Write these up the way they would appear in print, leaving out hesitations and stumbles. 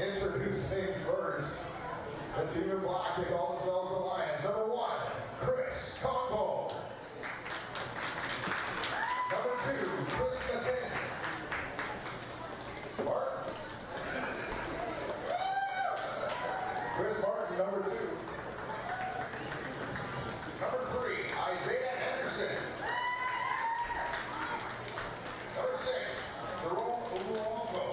Introducing first, the team in black, they call themselves the Lions. Number 1, Chris Combo. Number 2, Chris Matin. Martin. Chris Martin, number 2. Number 3, Isaiah Anderson. Number 6, Jerome Uluongo.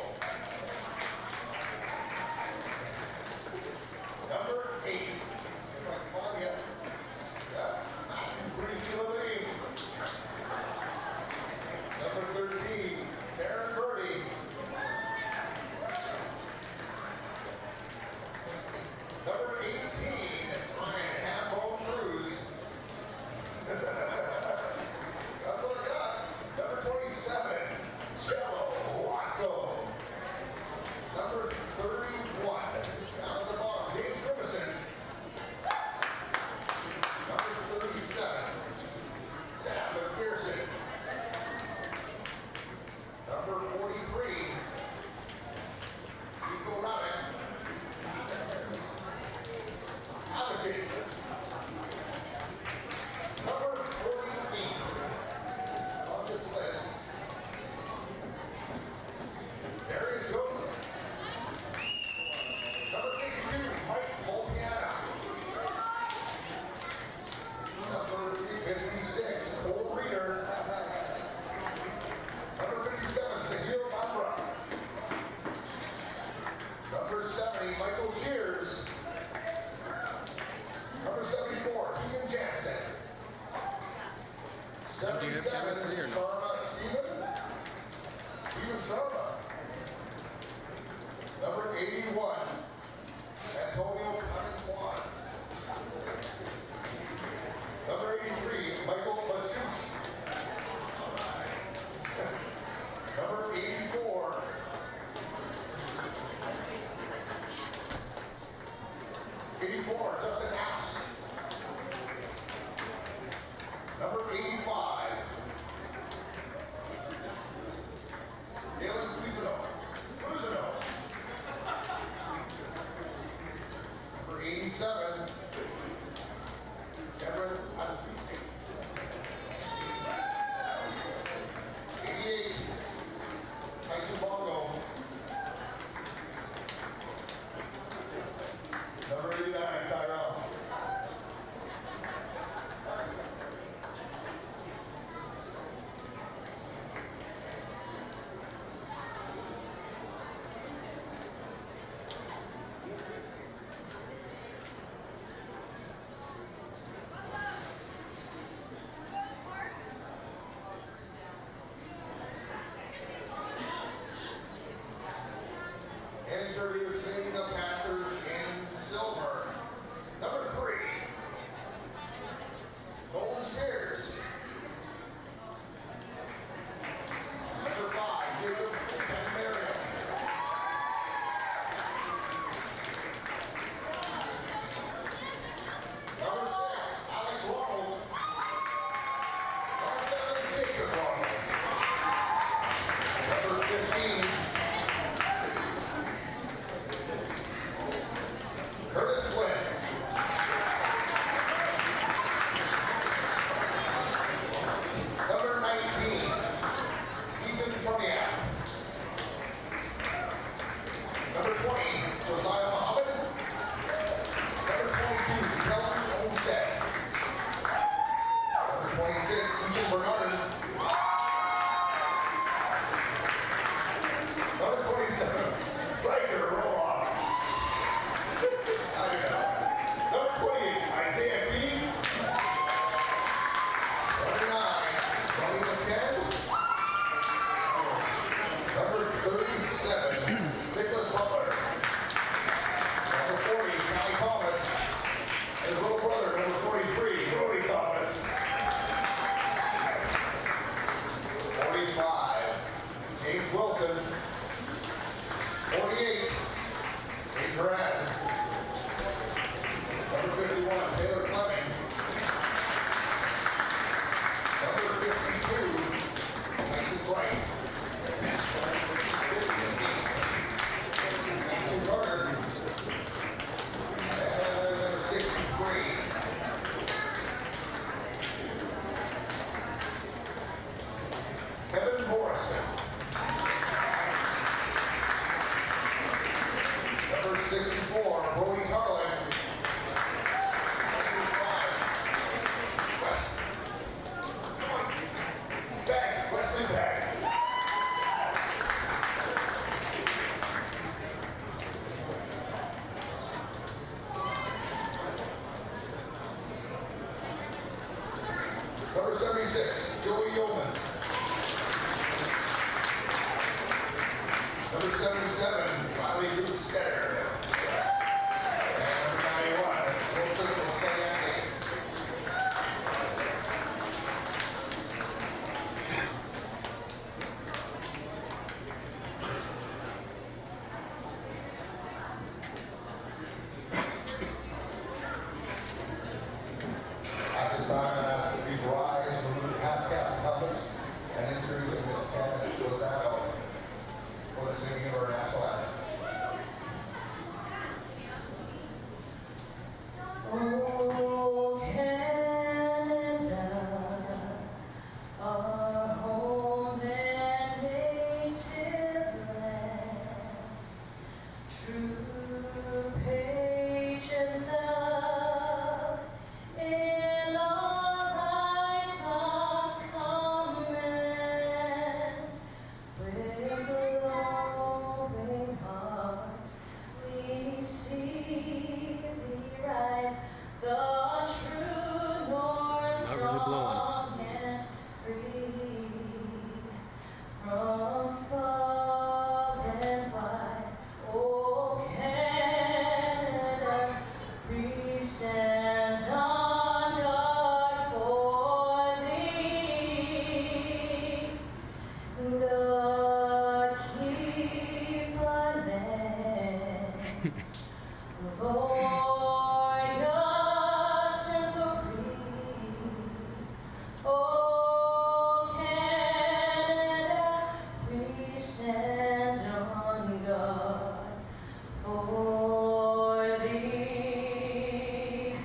Number 8, if I can call you, Breezy Levine. Number 13, Darren Birdie. Number 18, Ryan Handball Cruz. That's what I got. Number 27, Cello Wacko. Number 31, down at the bottom, James Grimison. Number 37, Sam McPherson. Number 43, Nico Ramick. Habitation. Number 48 on this list, Darius Joseph. Number 52, Mike Molpiana. Number 56, Cole Reader. Number 57, Sahil Bambra. Number 70, Michael Shears. Number 74, Keegan Jansen. 77, Sharma Stephen Sharma. Number 81, Antonio Conantuan. Number 83, Michael Bashush. Number 84, Justin Apps. Number 85, Dylan Luzino. Number 87, Cameron Antuche. 88, Tyson Bongo. Number 89, Tyrell. 64, Brody Tarling. West. Come on. Bang. Wesley Bang. Number 76, Joey Yeoman. Number 77, Riley Rootstetter. And number 91, full circle Sayani. At this time, I ask that please rise, remove hats, caps, and helmets, and introduce Miss Janice Lozano for the singing of our national anthem. Oh, Canada, our home and native land, true patient love, in all thy songs command, with glowing hearts we see thee rise, the true north strong and free, from far and wide. Oh, Canada, we stand on guard for thee. God keep our land, void us and free. Oh, Canada, we stand on guard for thee.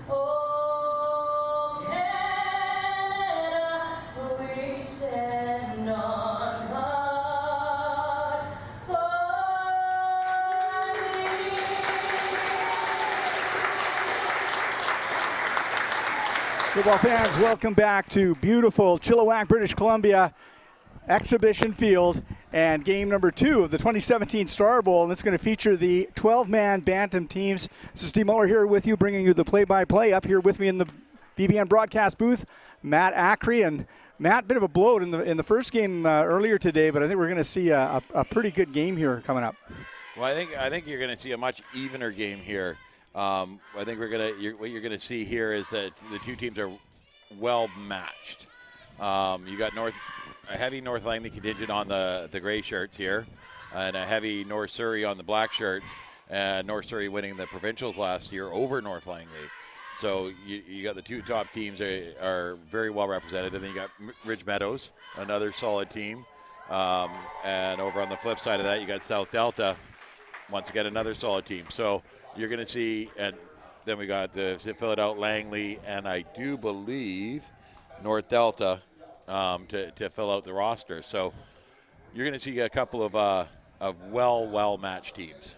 Oh, Canada, we stand on guard for thee. Football fans, welcome back to beautiful Chilliwack, British Columbia Exhibition Field and game number 2 of the 2017 Star Bowl. And it's going to feature the 12-man Bantam teams. This is Steve Muller here with you, bringing you the play-by-play. Up here with me in the BBN broadcast booth, Matt Ackrey. And Matt, bit of a blowout in the first game earlier today, but I think we're going to see a pretty good game here coming up. Well, I think you're going to see a much evener game here. I think what you're going to see here is that the two teams are well matched. You got a heavy North Langley contingent on the gray shirts here, and a heavy North Surrey on the black shirts. North Surrey winning the provincials last year over North Langley. So you got the two top teams are very well represented, and then you got Ridge Meadows, another solid team. And over on the flip side of that, you got South Delta, once again another solid team. So you're going to see, and then we got to fill it out Langley, and I do believe North Delta to fill out the roster. So you're going to see a couple of well-matched teams.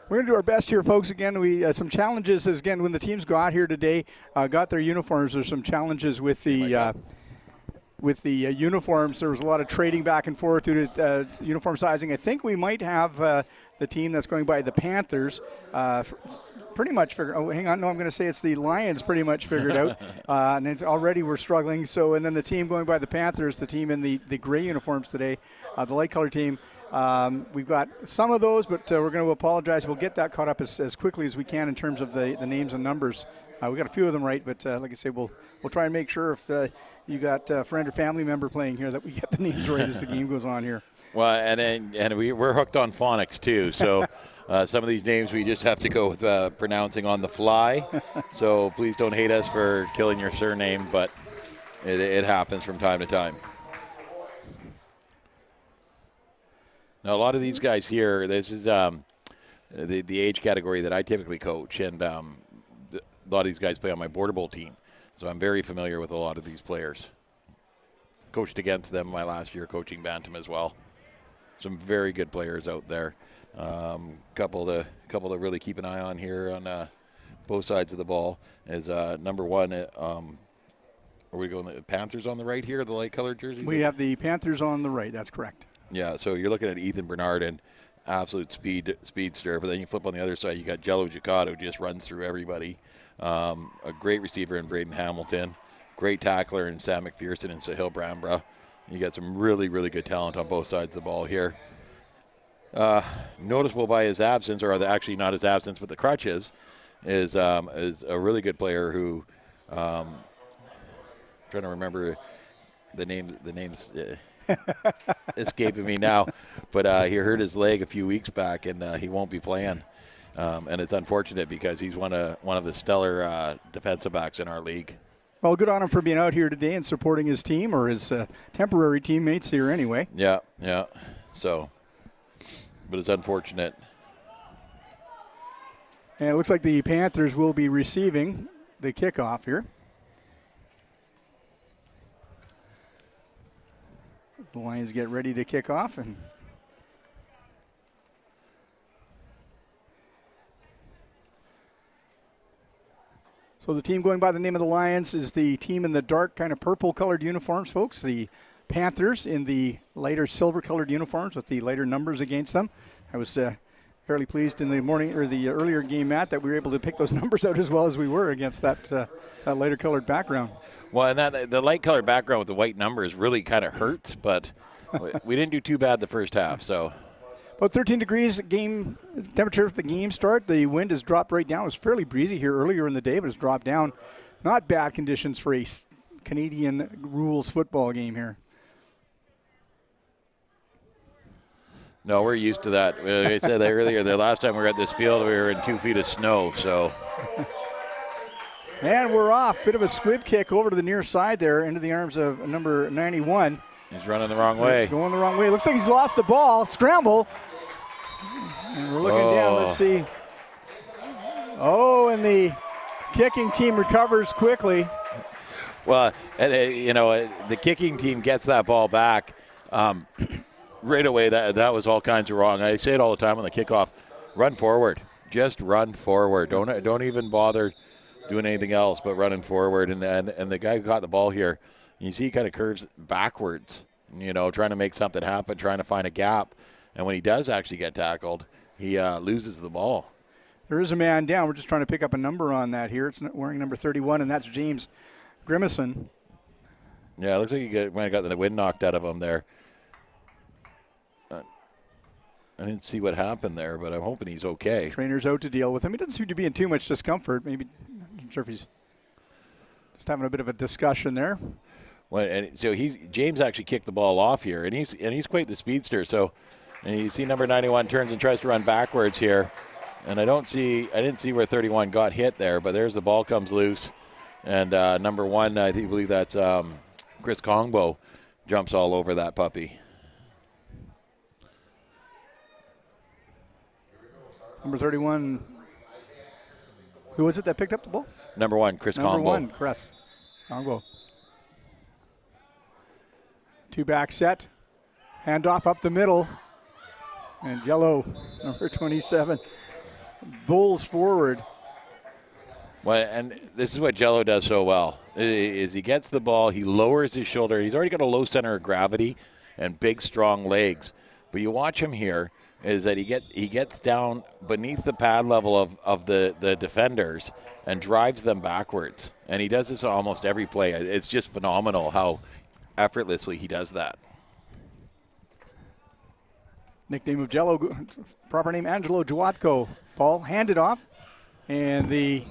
We're going to do our best here, folks. Again, we some challenges as again when the teams go out here today, got their uniforms. There's some challenges with the uniforms. There was a lot of trading back and forth due to uniform sizing. I think we might have the team that's going by the Panthers pretty much figured. Oh, hang on, no, I'm going to say it's the Lions pretty much figured out, and it's already we're struggling. So, and then the team going by the Panthers, the team in the gray uniforms today, the light color team. We've got some of those, but we're going to apologize. We'll get that caught up as quickly as we can in terms of the names and numbers. We got a few of them right, but like I say, we'll try and make sure if you got a friend or family member playing here that we get the names right as the game goes on here. Well, and we're hooked on phonics too, so some of these names we just have to go with pronouncing on the fly. So please don't hate us for killing your surname, but it happens from time to time. Now, a lot of these guys here, this is the age category that I typically coach, and a lot of these guys play on my border bowl team, so I'm very familiar with a lot of these players. Coached against them my last year coaching Bantam as well. Some very good players out there. Couple to really keep an eye on here on both sides of the ball is number one. Are we going the Panthers on the right here, the light-colored jerseys? We have the Panthers on the right. That's correct. Yeah, so you're looking at Ethan Bernard and absolute speedster, but then you flip on the other side, you got Jello Giacotto, who just runs through everybody. A great receiver in Braden Hamilton, great tackler in Sam McPherson and Sahil Brambra. You got some really, really good talent on both sides of the ball here. Noticeable by his absence, or actually not his absence, but the crutches, is a really good player who, trying to remember the names escaping me now, but he hurt his leg a few weeks back, and he won't be playing. And it's unfortunate because he's one of the stellar defensive backs in our league. Well, good on him for being out here today and supporting his team, or his temporary teammates here anyway. Yeah. So, but it's unfortunate. And it looks like the Panthers will be receiving the kickoff here. The Lions get ready to kick off, and so the team going by the name of the Lions is the team in the dark kind of purple-colored uniforms, folks. The Panthers in the lighter silver-colored uniforms with the lighter numbers against them. I was fairly pleased in the morning or the earlier game, Matt, that we were able to pick those numbers out as well as we were against that lighter-colored background. Well, and the light-colored background with the white numbers really kind of hurts, but we didn't do too bad the first half. So, about 13 degrees game temperature at the game start. The wind has dropped right down. It was fairly breezy here earlier in the day, but it's dropped down. Not bad conditions for a Canadian rules football game here. No, we're used to that. I said that earlier. The last time we were at this field, we were in 2 feet of snow. So, and we're off. Bit of a squib kick over to the near side there into the arms of number 91. He's running the wrong way. Going the wrong way. Looks like he's lost the ball. Scramble. And we're looking down. Let's see. Oh, and the kicking team recovers quickly. Well, the kicking team gets that ball back. Right away, that was all kinds of wrong. I say it all the time on the kickoff. Run forward. Just run forward. Don't even bother doing anything else but running forward. And the guy who caught the ball here, you see he kind of curves backwards, trying to make something happen, trying to find a gap. And when he does actually get tackled, he loses the ball. There is a man down. We're just trying to pick up a number on that here. It's wearing number 31, and that's James Grimison. Yeah, it looks like he might have got the wind knocked out of him there. I didn't see what happened there, but I'm hoping he's okay. Trainer's out to deal with him. He doesn't seem to be in too much discomfort. Maybe, I'm not sure if he's just having a bit of a discussion there. Well, and so James actually kicked the ball off here, and he's quite the speedster. So, and you see number 91 turns and tries to run backwards here, and I didn't see where 31 got hit there, but there's the ball comes loose, and number 1, I believe that's Chris Kongbo, jumps all over that puppy. Number 31, who was it that picked up the ball? Number 1, Chris Kongbo. Number 1, Chris Kongbo. 2-back set. Handoff up the middle. And Jello, number 27, bowls forward. Well, and this is what Jello does so well, is he gets the ball, he lowers his shoulder. He's already got a low center of gravity and big, strong legs. But you watch him here, is that he gets down beneath the pad level of the defenders and drives them backwards. And he does this on almost every play. It's just phenomenal how effortlessly he does that. Nickname of Jello, proper name Angelo Giatco. Ball handed off, and the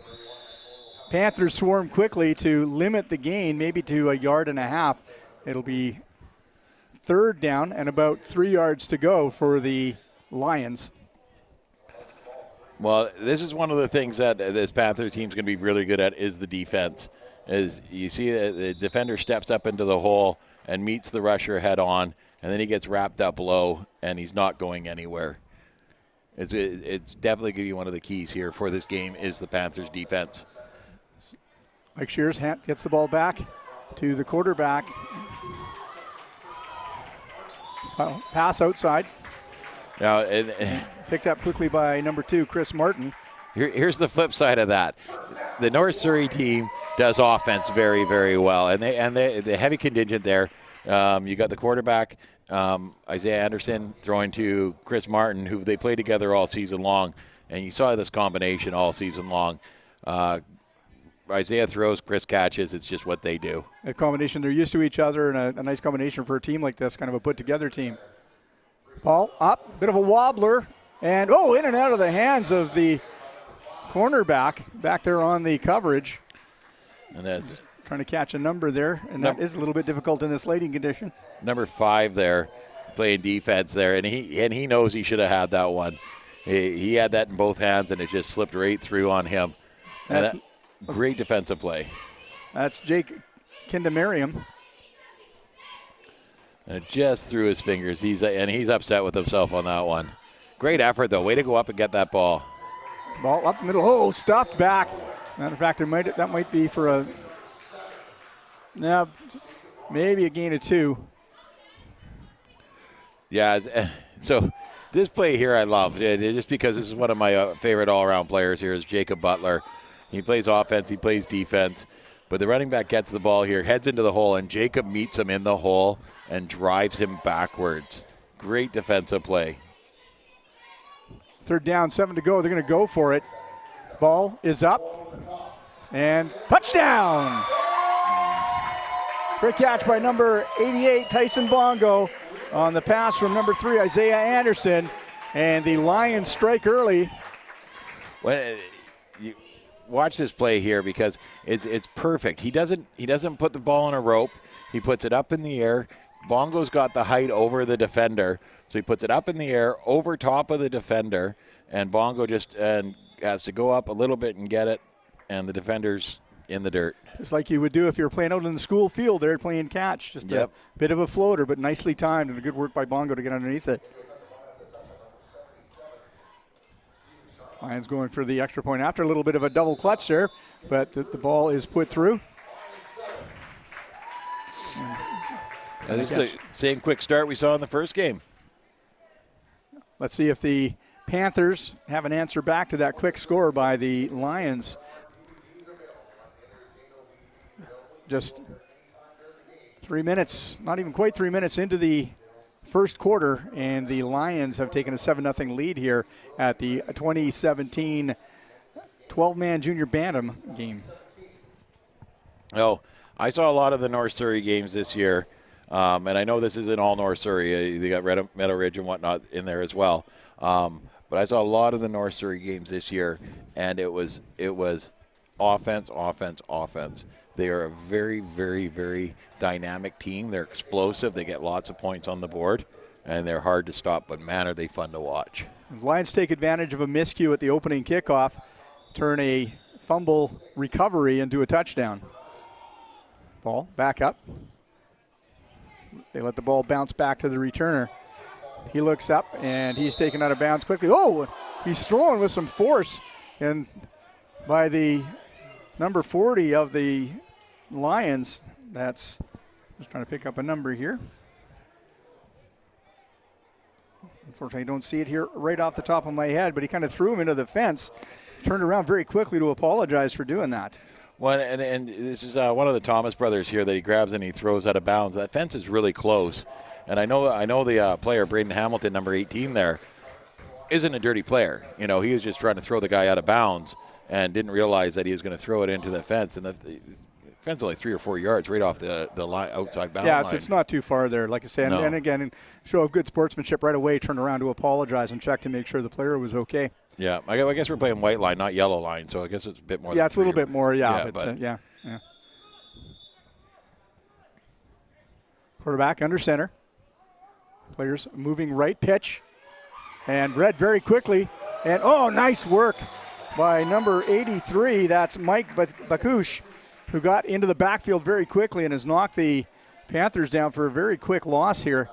Panthers swarm quickly to limit the gain, maybe to 1.5 yards. It'll be 3rd down and about 3 yards to go for the Lions. Well, this is one of the things that this Panther team's going to be really good at is the defense. Is you see the defender steps up into the hole and meets the rusher head on, and then he gets wrapped up low, and he's not going anywhere. It's definitely going to be one of the keys here for this game is the Panthers' defense. Mike Shears gets the ball back to the quarterback. Pass outside. Now, Picked up quickly by number 2, Chris Martin. here's the flip side of that. The North Surrey team does offense very, very well, and the heavy contingent there. You got the quarterback, Isaiah Anderson, throwing to Chris Martin, who they play together all season long, and you saw this combination all season long. Isaiah throws, Chris catches. It's just what they do. A combination. They're used to each other, and a nice combination for a team like this, kind of a put-together team. Ball up, bit of a wobbler, and in and out of the hands of the cornerback back there on the coverage. And that's trying to catch a number there, and that is a little bit difficult in this lighting condition. Number 5 there, playing defense there, and he knows he should have had that one. He had that in both hands, and it just slipped right through on him. That's great defensive play. That's Jake Kindamariam. And just through his fingers. He's upset with himself on that one. Great effort, though. Way to go up and get that ball. Ball up the middle. Stuffed back. Matter of fact, that might be for maybe a gain of 2. Yeah, so this play here I love, just because this is one of my favorite all-around players here is Jacob Butler. He plays offense, he plays defense, but the running back gets the ball here, heads into the hole, and Jacob meets him in the hole and drives him backwards. Great defensive play. 3rd down, 7 to go. They're going to go for it. Ball is up, and touchdown! Great catch by number 88, Tyson Bongo, on the pass from number 3, Isaiah Anderson, and the Lions strike early. Well, you watch this play here because it's perfect. He doesn't put the ball on a rope. He puts it up in the air. Bongo's got the height over the defender, so he puts it up in the air over top of the defender, and Bongo just has to go up a little bit and get it, and the defender's in the dirt. Just like you would do if you were playing out in the school field there playing catch. Just a bit of a floater, but nicely timed, and a good work by Bongo to get underneath it. Lions going for the extra point after a little bit of a double clutch there, but the ball is put through. This is the same quick start we saw in the first game. Let's see if the Panthers have an answer back to that quick score by the Lions. Just 3 minutes, not even quite 3 minutes into the first quarter, and the Lions have taken a 7-0 lead here at the 2017 12-man junior Bantam game. Oh, I saw a lot of the North Surrey games this year, and I know this isn't all North Surrey. They got Meadow Ridge and whatnot in there as well. But I saw a lot of the North Surrey games this year, and it was offense, offense, offense. They are a very, very, very dynamic team. They're explosive. They get lots of points on the board, and they're hard to stop, but man, are they fun to watch. The Lions take advantage of a miscue at the opening kickoff, turn a fumble recovery into a touchdown. Ball back up. They let the ball bounce back to the returner. He looks up, and he's taken out of bounds quickly. Oh, he's thrown with some force, and by the number 40 of the Lions, that's, just trying to pick up a number here. Unfortunately, I don't see it here right off the top of my head, but he kind of threw him into the fence, turned around very quickly to apologize for doing that. Well, and this is one of the Thomas brothers here that he grabs and he throws out of bounds. That fence is really close. And I know the player, Braden Hamilton, number 18 there, isn't a dirty player. You know, he was just trying to throw the guy out of bounds and didn't realize that he was going to throw it into the fence. And the fence is only 3 or 4 yards right off the line, outside bound line. Yeah, it's not too far there, like I said. No. And again, show of good sportsmanship right away, turned around to apologize and check to make sure the player was okay. Yeah, I guess we're playing white line, not yellow line, so I guess it's a bit more. Yeah, it's a little bit more, yeah. Yeah. Quarterback under center. Players moving right, pitch. And read very quickly. And, nice work by number 83. That's Mike Bakush, who got into the backfield very quickly and has knocked the Panthers down for a very quick loss here.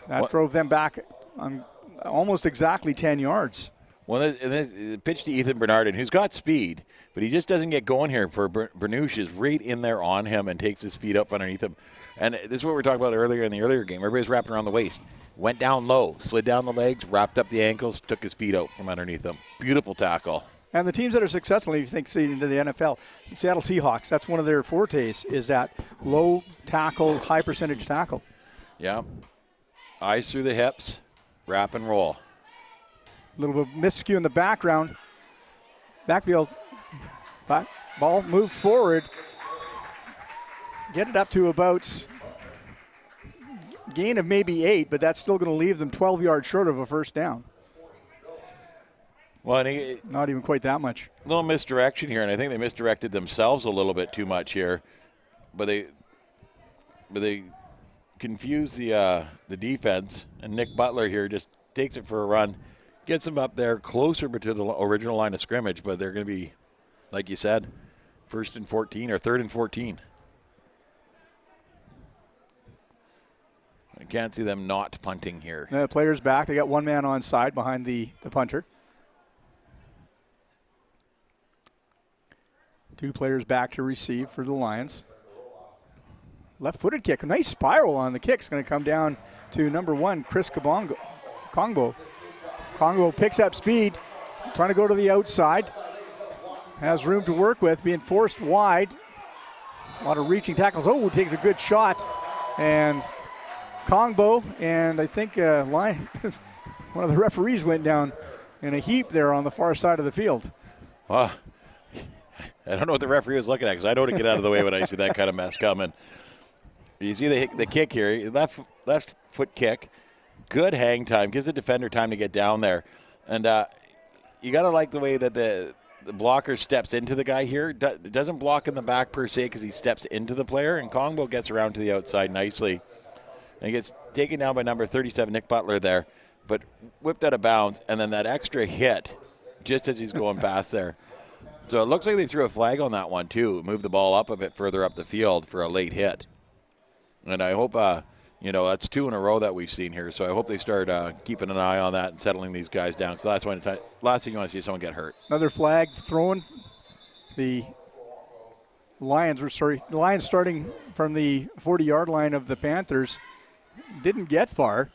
That drove them back on almost exactly 10 yards. Well, this pitch to Ethan Bernardin, who's got speed, but he just doesn't get going here. For Bernouche is right in there on him and takes his feet up underneath him. And this is what we were talking about earlier in the earlier game. Everybody's wrapping around the waist. Went down low, slid down the legs, wrapped up the ankles, took his feet out from underneath him. Beautiful tackle. And the teams that are successful, if you think, see into the NFL, Seattle Seahawks, that's one of their fortes, is that low tackle, high percentage tackle. Yeah. Eyes through the hips, wrap and roll. A little bit miscue in the background. Backfield, ball moved forward. Get it up to about gain of maybe 8, but that's still going to leave them 12 yards short of a first down. Well, not even quite that much. A little misdirection here, and I think they misdirected themselves a little bit too much here. But they confused the defense, and Nick Butler here just takes it for a run, gets them up there closer to the original line of scrimmage, but they're going to be, like you said, 1st and 14 or 3rd and 14. I can't see them not punting here. The players back. They got one man on side behind the punter. 2 players back to receive for the Lions. Left-footed kick. A nice spiral on the kick. It's going to come down to number 1, Chris Kongbo. Kongbo picks up speed, trying to go to the outside. Has room to work with, being forced wide. A lot of reaching tackles. Oh, takes a good shot. And Kongbo, and I think one of the referees went down in a heap there on the far side of the field. I don't know what the referee was looking at, because I know to get out of the way when I see that kind of mess coming. You see the kick here, left foot kick, good hang time, gives the defender time to get down there. And you got to like the way that the blocker steps into the guy here. Doesn't block in the back per se because he steps into the player, and Kongbo gets around to the outside nicely. And he gets taken down by number 37, Nick Butler there, but whipped out of bounds, and then that extra hit just as he's going past there. So it looks like they threw a flag on that one, too. Moved the ball up a bit further up the field for a late hit. And I hope, that's 2 in a row that we've seen here. So I hope they start keeping an eye on that and settling these guys down. Because last thing you want to see is someone get hurt. Another flag thrown. The Lions starting from the 40-yard line of the Panthers. Didn't get far.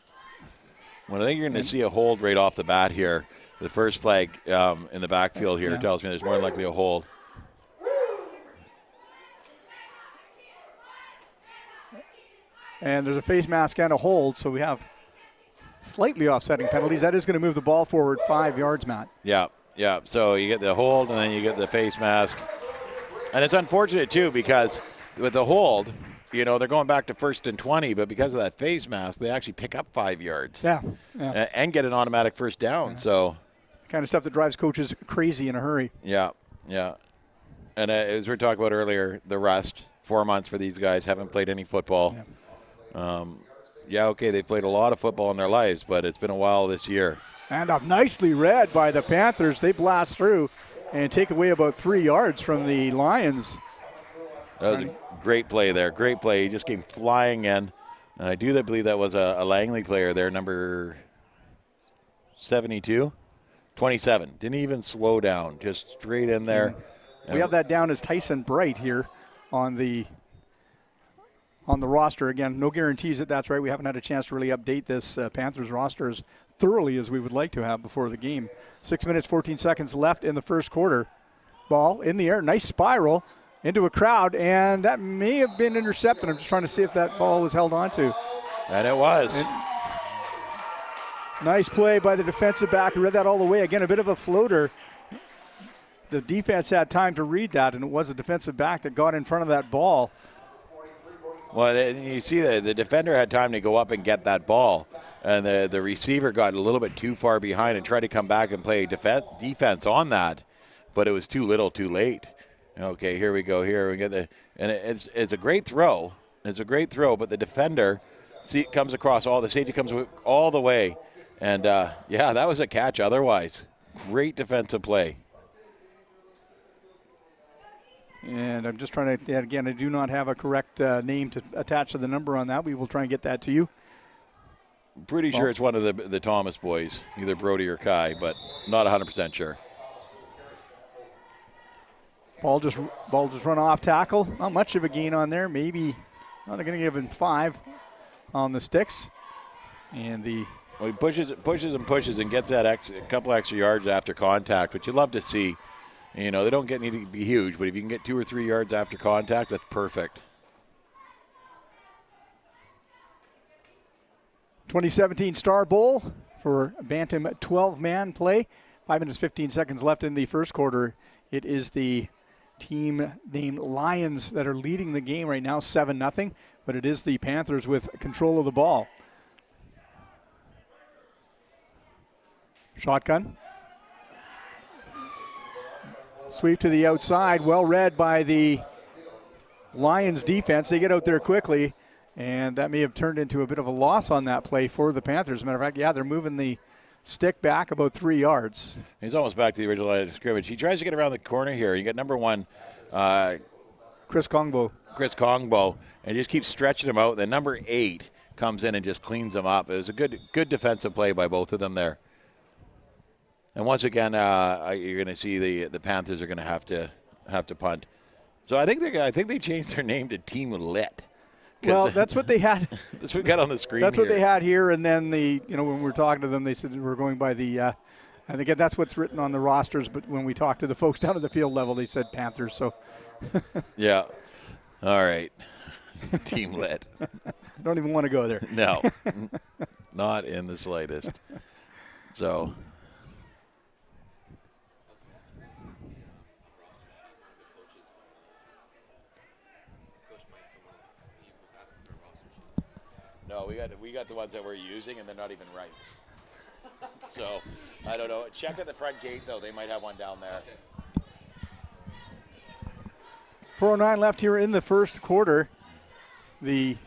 Well, I think you're going to see a hold right off the bat here. The first flag in the backfield here tells me there's more than likely a hold. And there's a face mask and a hold, so we have slightly offsetting penalties. That is going to move the ball forward 5 yards, Matt. Yeah. So you get the hold, and then you get the face mask. And it's unfortunate, too, because with the hold, they're going back to 1st and 20, but because of that face mask, they actually pick up 5 yards. Yeah. And get an automatic first down. Yeah. So kind of stuff that drives coaches crazy in a hurry. Yeah. And as we were talking about earlier, the rust, 4 months for these guys, haven't played any football. Okay, they've played a lot of football in their lives, but it's been a while this year. And up nicely read by the Panthers. They blast through and take away about 3 yards from the Lions. That was a great play there. Great play. He just came flying in. And I do believe that was a Langley player there, number 72. 27. Didn't even slow down. Just straight in there. We have that down as Tyson Bright here on the roster. Again, no guarantees that that's right. We haven't had a chance to really update this Panthers roster as thoroughly as we would like to have before the game. 6 minutes, 14 seconds left in the first quarter. Ball in the air. Nice spiral into a crowd, and that may have been intercepted. I'm just trying to see if that ball was held onto. And it was. Nice play by the defensive back. Read that all the way. Again, a bit of a floater. The defense had time to read that, and it was a defensive back that got in front of that ball. Well, you see the defender had time to go up and get that ball, and the receiver got a little bit too far behind and tried to come back and play defense on that, but it was too little too late. Okay, here we go. Here we get and it's a great throw. It's a great throw, but the defender comes across the safety comes all the way. And, that was a catch otherwise. Great defensive play. And I'm just trying to, again, I do not have a correct name to attach to the number on that. We will try and get that to you. Pretty sure it's one of the Thomas boys, either Brody or Kai, but not 100% sure. Ball just run off tackle. Not much of a gain on there. Maybe Well, they're going to give him 5 on the sticks. And well, he pushes and gets that a couple extra yards after contact, which you love to see. They don't need to be huge, but if you can get 2 or 3 yards after contact, that's perfect. 2017 Star Bowl for Bantam 12-man play. 5 minutes, 15 seconds left in the first quarter. It is the team named Lions that are leading the game right now, 7-0, but it is the Panthers with control of the ball. Shotgun. Sweep to the outside, well read by the Lions defense. They get out there quickly, and that may have turned into a bit of a loss on that play for the Panthers. As a matter of fact, yeah, they're moving the stick back about 3 yards. He's almost back to the original line of scrimmage. He tries to get around the corner here. You got number 1, Chris Kongbo, and just keeps stretching him out. Then number 8 comes in and just cleans him up. It was a good defensive play by both of them there. And once again, you're going to see the Panthers are going to have to punt. So I think they changed their name to Team Lit. Well, that's what they had. That's what we got on the screen. That's what they had here, and then when we were talking to them, they said we're going by the. And again, that's what's written on the rosters. But when we talked to the folks down at the field level, they said Panthers. So. Yeah. All right. Team Lit. Don't even want to go there. No. Not in the slightest. So. No, we got the ones that we're using, and they're not even right. So, I don't know. Check at the front gate, though. They might have one down there. 4:09 left here in the first quarter. The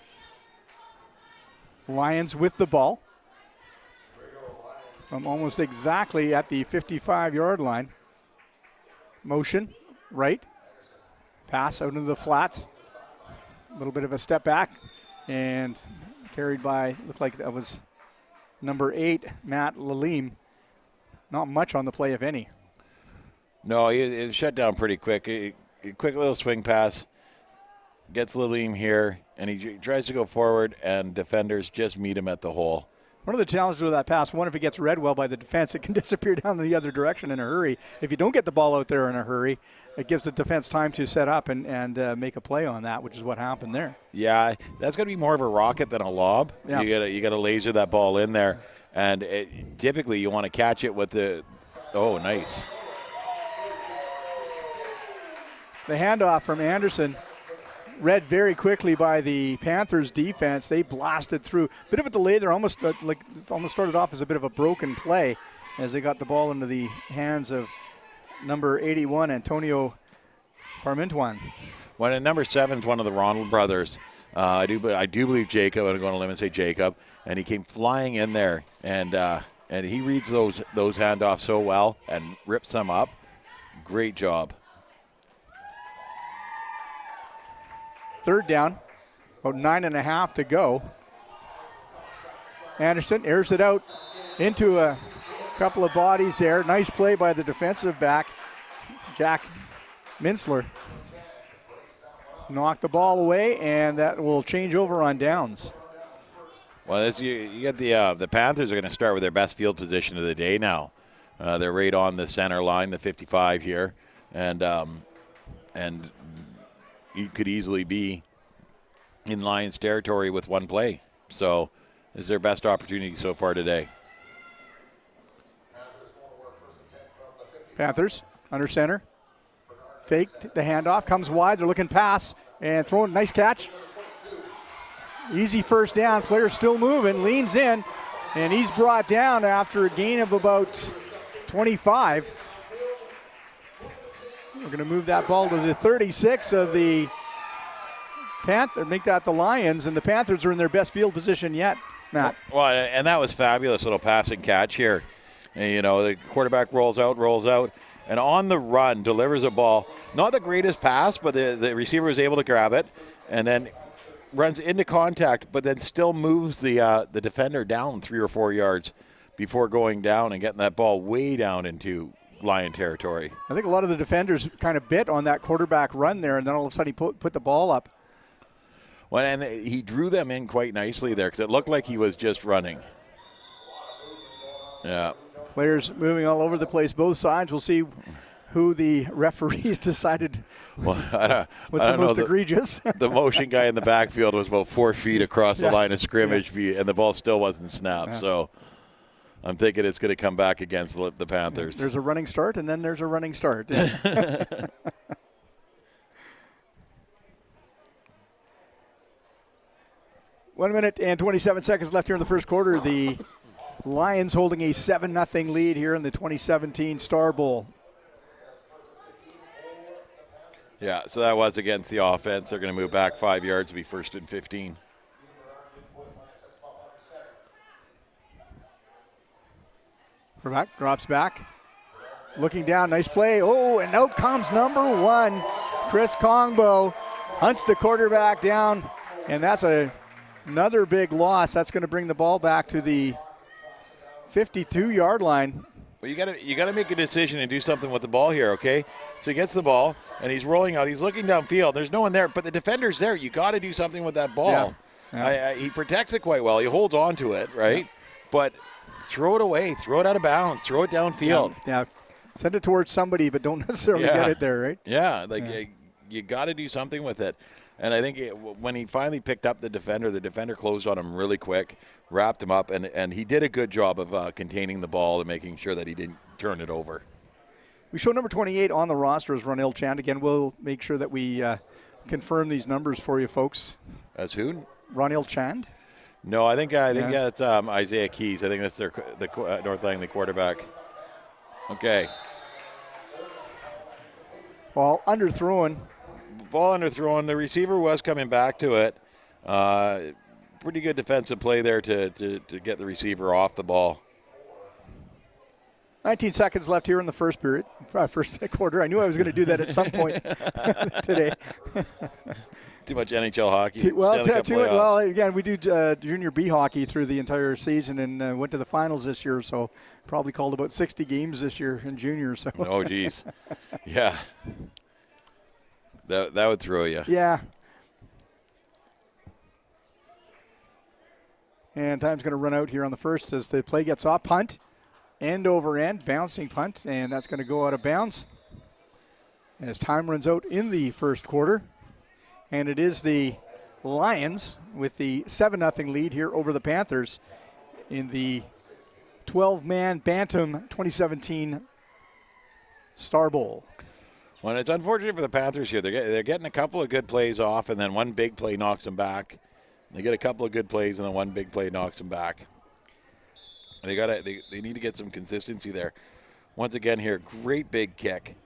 Lions with the ball from almost exactly at the 55-yard line. Motion, right. Pass out into the flats. A little bit of a step back, and carried by, looked like that was number 8, Matt Lalim. Not much on the play, if any. No, it shut down pretty quick. A quick little swing pass. Gets Lalim here, and he tries to go forward, and defenders just meet him at the hole. One of the challenges with that pass, one, if it gets read well by the defense, it can disappear down the other direction in a hurry. If you don't get the ball out there in a hurry, it gives the defense time to set up and make a play on that, which is what happened there. Yeah, that's going to be more of a rocket than a lob. Yeah. You got to laser that ball in there, and typically you want to catch it with the – oh, nice. The handoff from Anderson read very quickly by the Panthers defense. They blasted through. Bit of a delay there, almost started off as a bit of a broken play as they got the ball into the hands of number 81, Antonio Parmintuan. When at number 7 is one of the Ronald brothers. I do believe Jacob. I'm going to limit and say Jacob, and he came flying in there, and he reads those handoffs so well and rips them up. Great job. Third down, about 9.5 to go. Anderson airs it out into a couple of bodies there. Nice play by the defensive back, Jack Mintzler. Knocked the ball away, and that will change over on downs. Well, you got the Panthers are going to start with their best field position of the day now. They're right on the center line, the 55 here, and you could easily be in Lions territory with one play. So it's their best opportunity so far today. Panthers under center. Faked the handoff, comes wide. They're looking pass and throwing. Nice catch. Easy first down. Player still moving, leans in, and he's brought down after a gain of about 25. We're going to move that ball to the 36 of the Panther, make that the Lions, and the Panthers are in their best field position yet, Matt. Well, and that was fabulous little passing catch here. And, the quarterback rolls out, and on the run delivers a ball. Not the greatest pass, but the receiver was able to grab it, and then runs into contact, but then still moves the defender down 3 or 4 yards before going down and getting that ball way down into Lion territory. I think a lot of the defenders kind of bit on that quarterback run there, and then all of a sudden he put the ball up. Well, and he drew them in quite nicely there because it looked like he was just running. Yeah. Players moving all over the place, both sides. We'll see who the referees decided was the most egregious. The motion guy in the backfield was about 4 feet across the line of scrimmage, and the ball still wasn't snapped. Yeah. So I'm thinking it's going to come back against the Panthers. There's a running start, and then there's a running start. 1 minute and 27 seconds left here in the first quarter. The Lions holding a 7-0 lead here in the 2017 STARBOWL. Yeah, so that was against the offense. They're going to move back 5 yards to be 1st and 15. Herbeck drops back. Looking down, nice play. Oh, and out comes number 1. Chris Kongbo hunts the quarterback down, and that's another big loss. That's going to bring the ball back to the 52-yard line. Well, you got to make a decision and do something with the ball here, okay? So he gets the ball, and he's rolling out. He's looking downfield. There's no one there, but the defender's there. You got to do something with that ball. Yeah. He protects it quite well. He holds on to it, right? Yeah. But throw it away. Throw it out of bounds. Throw it downfield. Yeah. Send it towards somebody, but don't necessarily get it there, right? Yeah, you got to do something with it. And I think when he finally picked up the defender closed on him really quick, wrapped him up, and he did a good job of containing the ball and making sure that he didn't turn it over. We show number 28 on the roster as Ronell Chand. Again, we'll make sure that we confirm these numbers for you folks. As who? Ronell Chand? No, I think it's Isaiah Keys. I think that's the North Langley quarterback. Okay. Ball underthrown. The receiver was coming back to it. Pretty good defensive play there to get the receiver off the ball. 19 seconds left here in the first period, first quarter. I knew I was going to do that at some point today. Too much NHL hockey. Well, again, we do junior B hockey through the entire season and went to the finals this year, so probably called about 60 games this year in junior. So. Oh, geez. Yeah. That would throw you. Yeah. And time's going to run out here on the first as the play gets off. Punt, end over end, bouncing punt, and that's going to go out of bounds as time runs out in the first quarter. And it is the Lions with the 7-0 lead here over the Panthers in the 12-man Bantam 2017 STARBOWL. Well, it's unfortunate for the Panthers here. They're getting a couple of good plays off, and then one big play knocks them back. They get a couple of good plays, and then one big play knocks them back. They need to get some consistency there. Once again here, great big kick.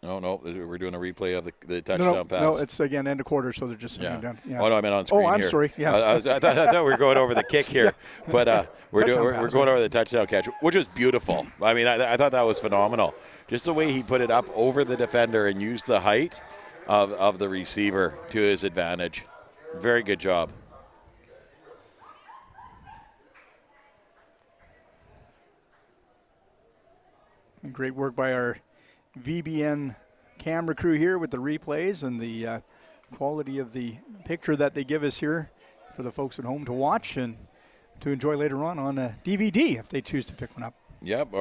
No, we're doing a replay of the touchdown pass. No, it's again end of quarter, so they're just sitting down. Yeah. Oh no, I meant on screen. Oh, I'm here. sorry. Yeah, I thought we were going over the kick here, but we're going over the touchdown catch, which was beautiful. I mean, I thought that was phenomenal. Just the way he put it up over the defender and used the height of the receiver to his advantage. Very good job. And great work by our VBN camera crew here with the replays and the quality of the picture that they give us here for the folks at home to watch and to enjoy later on a DVD if they choose to pick one up. Yep,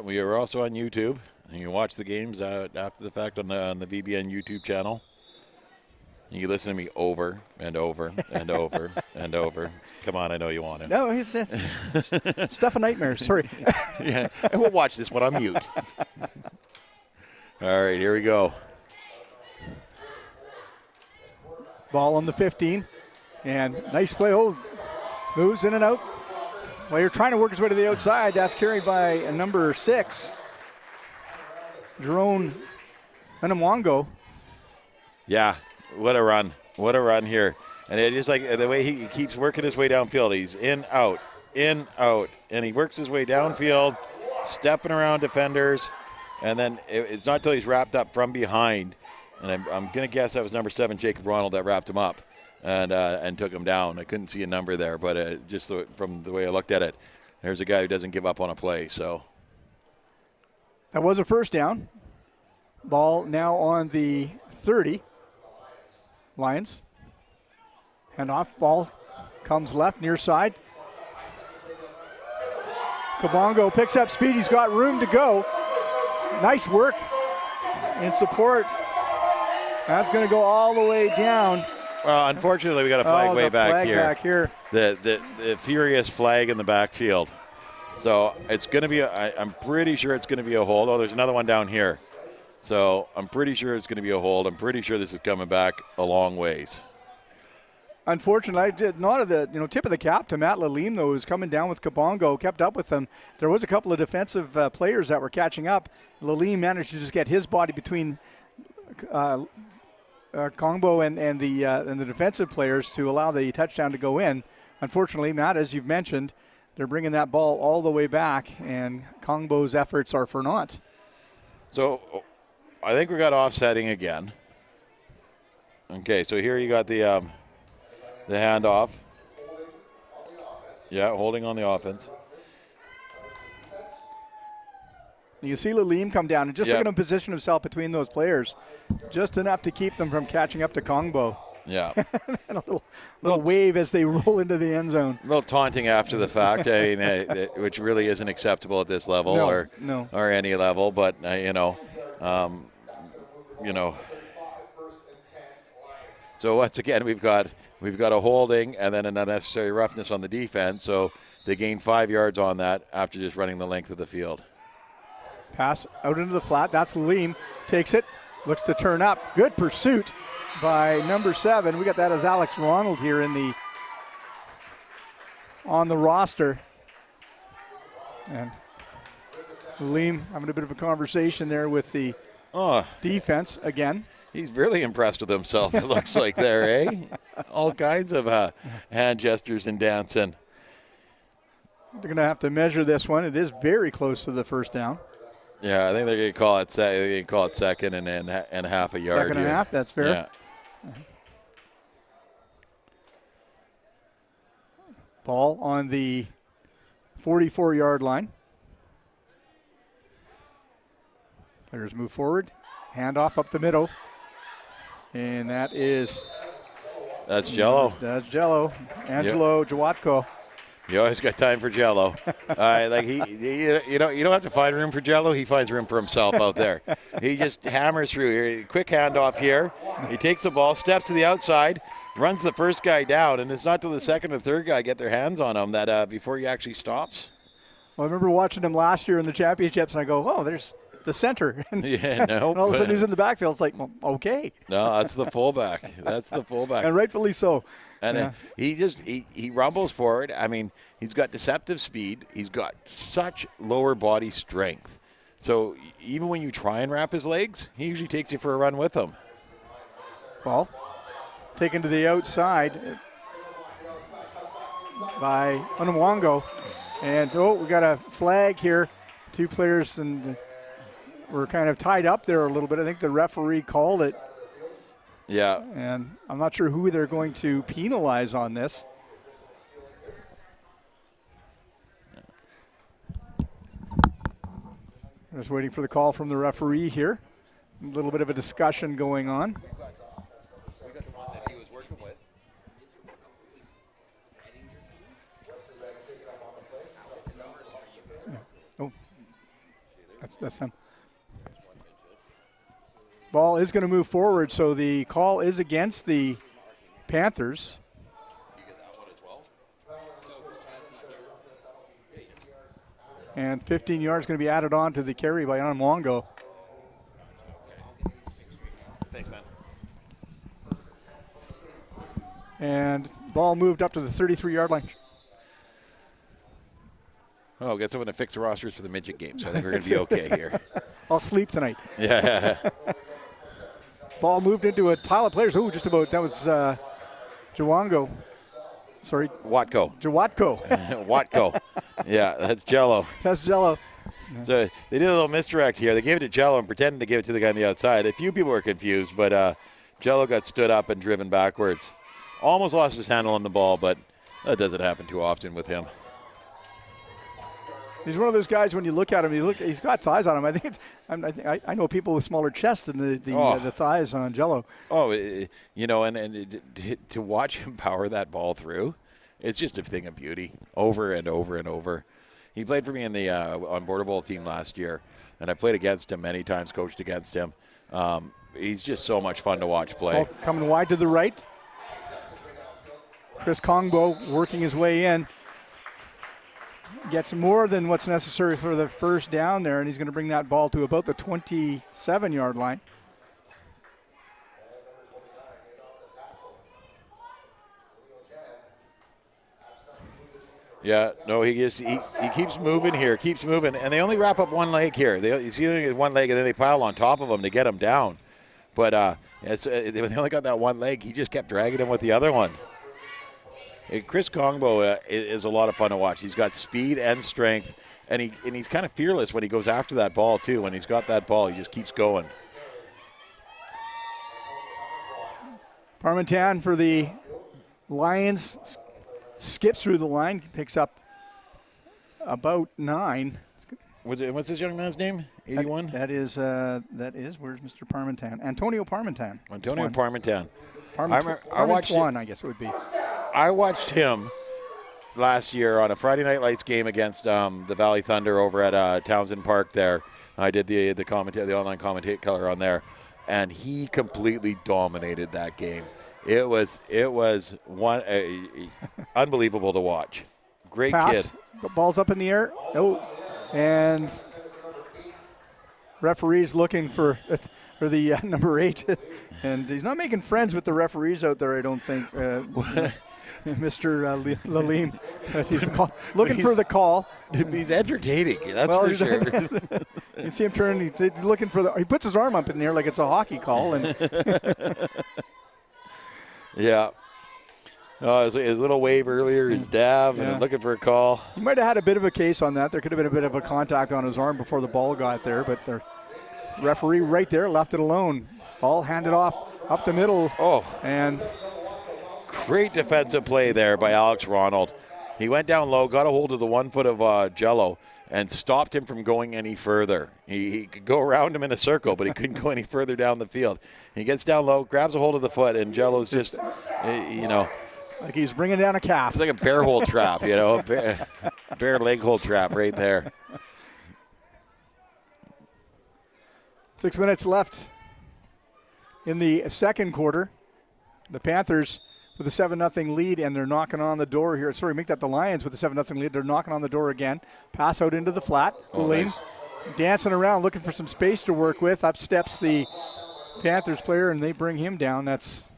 we are also on YouTube. You can watch the games after the fact on the VBN YouTube channel. You can listen to me over and over and over and over. Come on, I know you want it. No, it's stuff of nightmares. Sorry. Yeah, and we'll watch this one on mute. All right, here we go. Ball on the 15, and nice play. Oh, moves in and out. Player trying to work his way to the outside. That's carried by number 6, Jerome Anamwango. Yeah, what a run here. And it just like the way he keeps working his way downfield. He's in, out, and he works his way downfield, stepping around defenders. And then it's not until he's wrapped up from behind, and I'm going to guess that was number 7, Jacob Ronald, that wrapped him up and took him down. I couldn't see a number there, but just from the way I looked at it, there's a guy who doesn't give up on a play. So that was a first down. Ball now on the 30. Lions. And off ball comes left near side. Kabongo picks up speed. He's got room to go. Nice work in support. That's going to go all the way down. Well, unfortunately, we got a flag way back here. The furious flag in the backfield. So it's going to be, I'm pretty sure it's going to be a hold. Oh, there's another one down here. So I'm pretty sure it's going to be a hold. I'm pretty sure this is coming back a long ways. Unfortunately, I did not of the tip of the cap to Matt Lalim, though, who's coming down with Kabongo, kept up with them. There was a couple of defensive players that were catching up. Lalim managed to just get his body between Kongbo and the defensive players to allow the touchdown to go in. Unfortunately, Matt, as you've mentioned, they're bringing that ball all the way back, and Kongbo's efforts are for naught. So I think we got offsetting again. Okay, so here you got the handoff. Yeah, holding on the offense. You see Lalim come down and just look at him position himself between those players, just enough to keep them from catching up to Kongbo. Yeah. And a little wave as they roll into the end zone. A little taunting after the fact, I mean, which really isn't acceptable at this level or any level. But So once again, we've got a holding and then an unnecessary roughness on the defense. So they gain 5 yards on that after just running the length of the field. Pass out into the flat. That's Lalim. Takes it. Looks to turn up. Good pursuit by number 7. We got that as Alex Ronald here on the roster. And Lalim having a bit of a conversation there with the defense again. He's really impressed with himself, it looks like there, eh? All kinds of hand gestures and dancing. They're going to have to measure this one. It is very close to the first down. Yeah, I think they're going to call it second and half a yard. Second and a half, that's fair. Yeah. Ball on the 44-yard line. Players move forward. Handoff up the middle. And that's Jello. That's Jello. Angelo Jawatko. You always got time for Jello. You don't have to find room for Jello. He finds room for himself out there. He just hammers through here. Quick handoff here. He takes the ball, steps to the outside, runs the first guy down, and it's not till the second or third guy get their hands on him that before he actually stops. Well, I remember watching him last year in the championships, and I go, oh, there's the center. And all of a sudden he's in the backfield. It's like, well, okay. No, that's the fullback. And rightfully so. And he rumbles forward. I mean, he's got deceptive speed. He's got such lower body strength. So even when you try and wrap his legs, he usually takes you for a run with him. Ball taken to the outside by Onamwango. And, we got a flag here. Two players, and we're kind of tied up there a little bit. I think the referee called it. Yeah. And I'm not sure who they're going to penalize on this. Just waiting for the call from the referee here. A little bit of a discussion going on. We got the one that he was working with. Yeah. Oh, that's him. Ball is going to move forward, so the call is against the Panthers. And 15 yards going to be added on to the carry by Onamwango. Thanks, man. And ball moved up to the 33-yard line. Oh, I guess I'm going to fix the rosters for the midget game, so I think we're going to be okay here. I'll sleep tonight. Yeah. Ball moved into a pile of players. That was Jawango. Sorry. Jawatko. Watko. Yeah, that's Jello. That's Jello. So they did a little misdirect here. They gave it to Jello and pretended to give it to the guy on the outside. A few people were confused, but Jello got stood up and driven backwards. Almost lost his handle on the ball, but that doesn't happen too often with him. He's one of those guys when you look at him, he's got thighs on him. I think I know people with smaller chests than the thighs on Jello. Oh, you know, and to watch him power that ball through, it's just a thing of beauty over and over and over. He played for me in the on Border Bowl team last year, and I played against him many times, coached against him. He's just so much fun to watch play. Ball coming wide to the right. Chris Kongbo working his way in. Gets more than what's necessary for the first down there, and he's going to bring that ball to about the 27-yard line. Yeah, no, he keeps moving here, keeps moving, and they only wrap up one leg here. You see, only one leg, and then they pile on top of him to get him down. But they only got that one leg. He just kept dragging him with the other one. Chris Kongbo is a lot of fun to watch. He's got speed and strength, and he's kind of fearless when he goes after that ball too. When he's got that ball, he just keeps going. Parmentan for the Lions skips through the line, picks up about 9. What's this young man's name? 81. That is. Where's Mr. Parmentan? Antonio Parmentan. Antonio Parmentan. I watched one. I guess it would be. I watched him last year on a Friday Night Lights game against the Valley Thunder over at Townsend Park there. I did the online commentator color on there, and he completely dominated that game. It was one unbelievable to watch. Great Pass. kid. The ball's up in the air. Oh, and referee's looking for the number 8, and he's not making friends with the referees out there, I don't think. Mr. Lalim, looking for the call. He's entertaining, that's for sure. You see him turn. He's looking for he puts his arm up in the air like it's a hockey call, and yeah. His little wave earlier, his dab, and looking for a call. He might have had a bit of a case on that. There could have been a bit of a contact on his arm before the ball got there, but the referee right there left it alone. Ball handed off up the middle. Oh, and great defensive play there by Alex Ronald. He went down low, got a hold of the 1 foot of Jello, and stopped him from going any further. He could go around him in a circle, but he couldn't go any further down the field. He gets down low, grabs a hold of the foot, and Jello's just, like he's bringing down a calf. It's like a bear hole trap, bear leg hole trap right there. 6 minutes left in the second quarter. The Panthers with a 7-0 lead, and they're knocking on the door here. Sorry, make that the Lions with a 7-0 lead. They're knocking on the door again. Pass out into the flat. Nice. Dancing around, looking for some space to work with. Up steps the Panthers player, and they bring him down. That's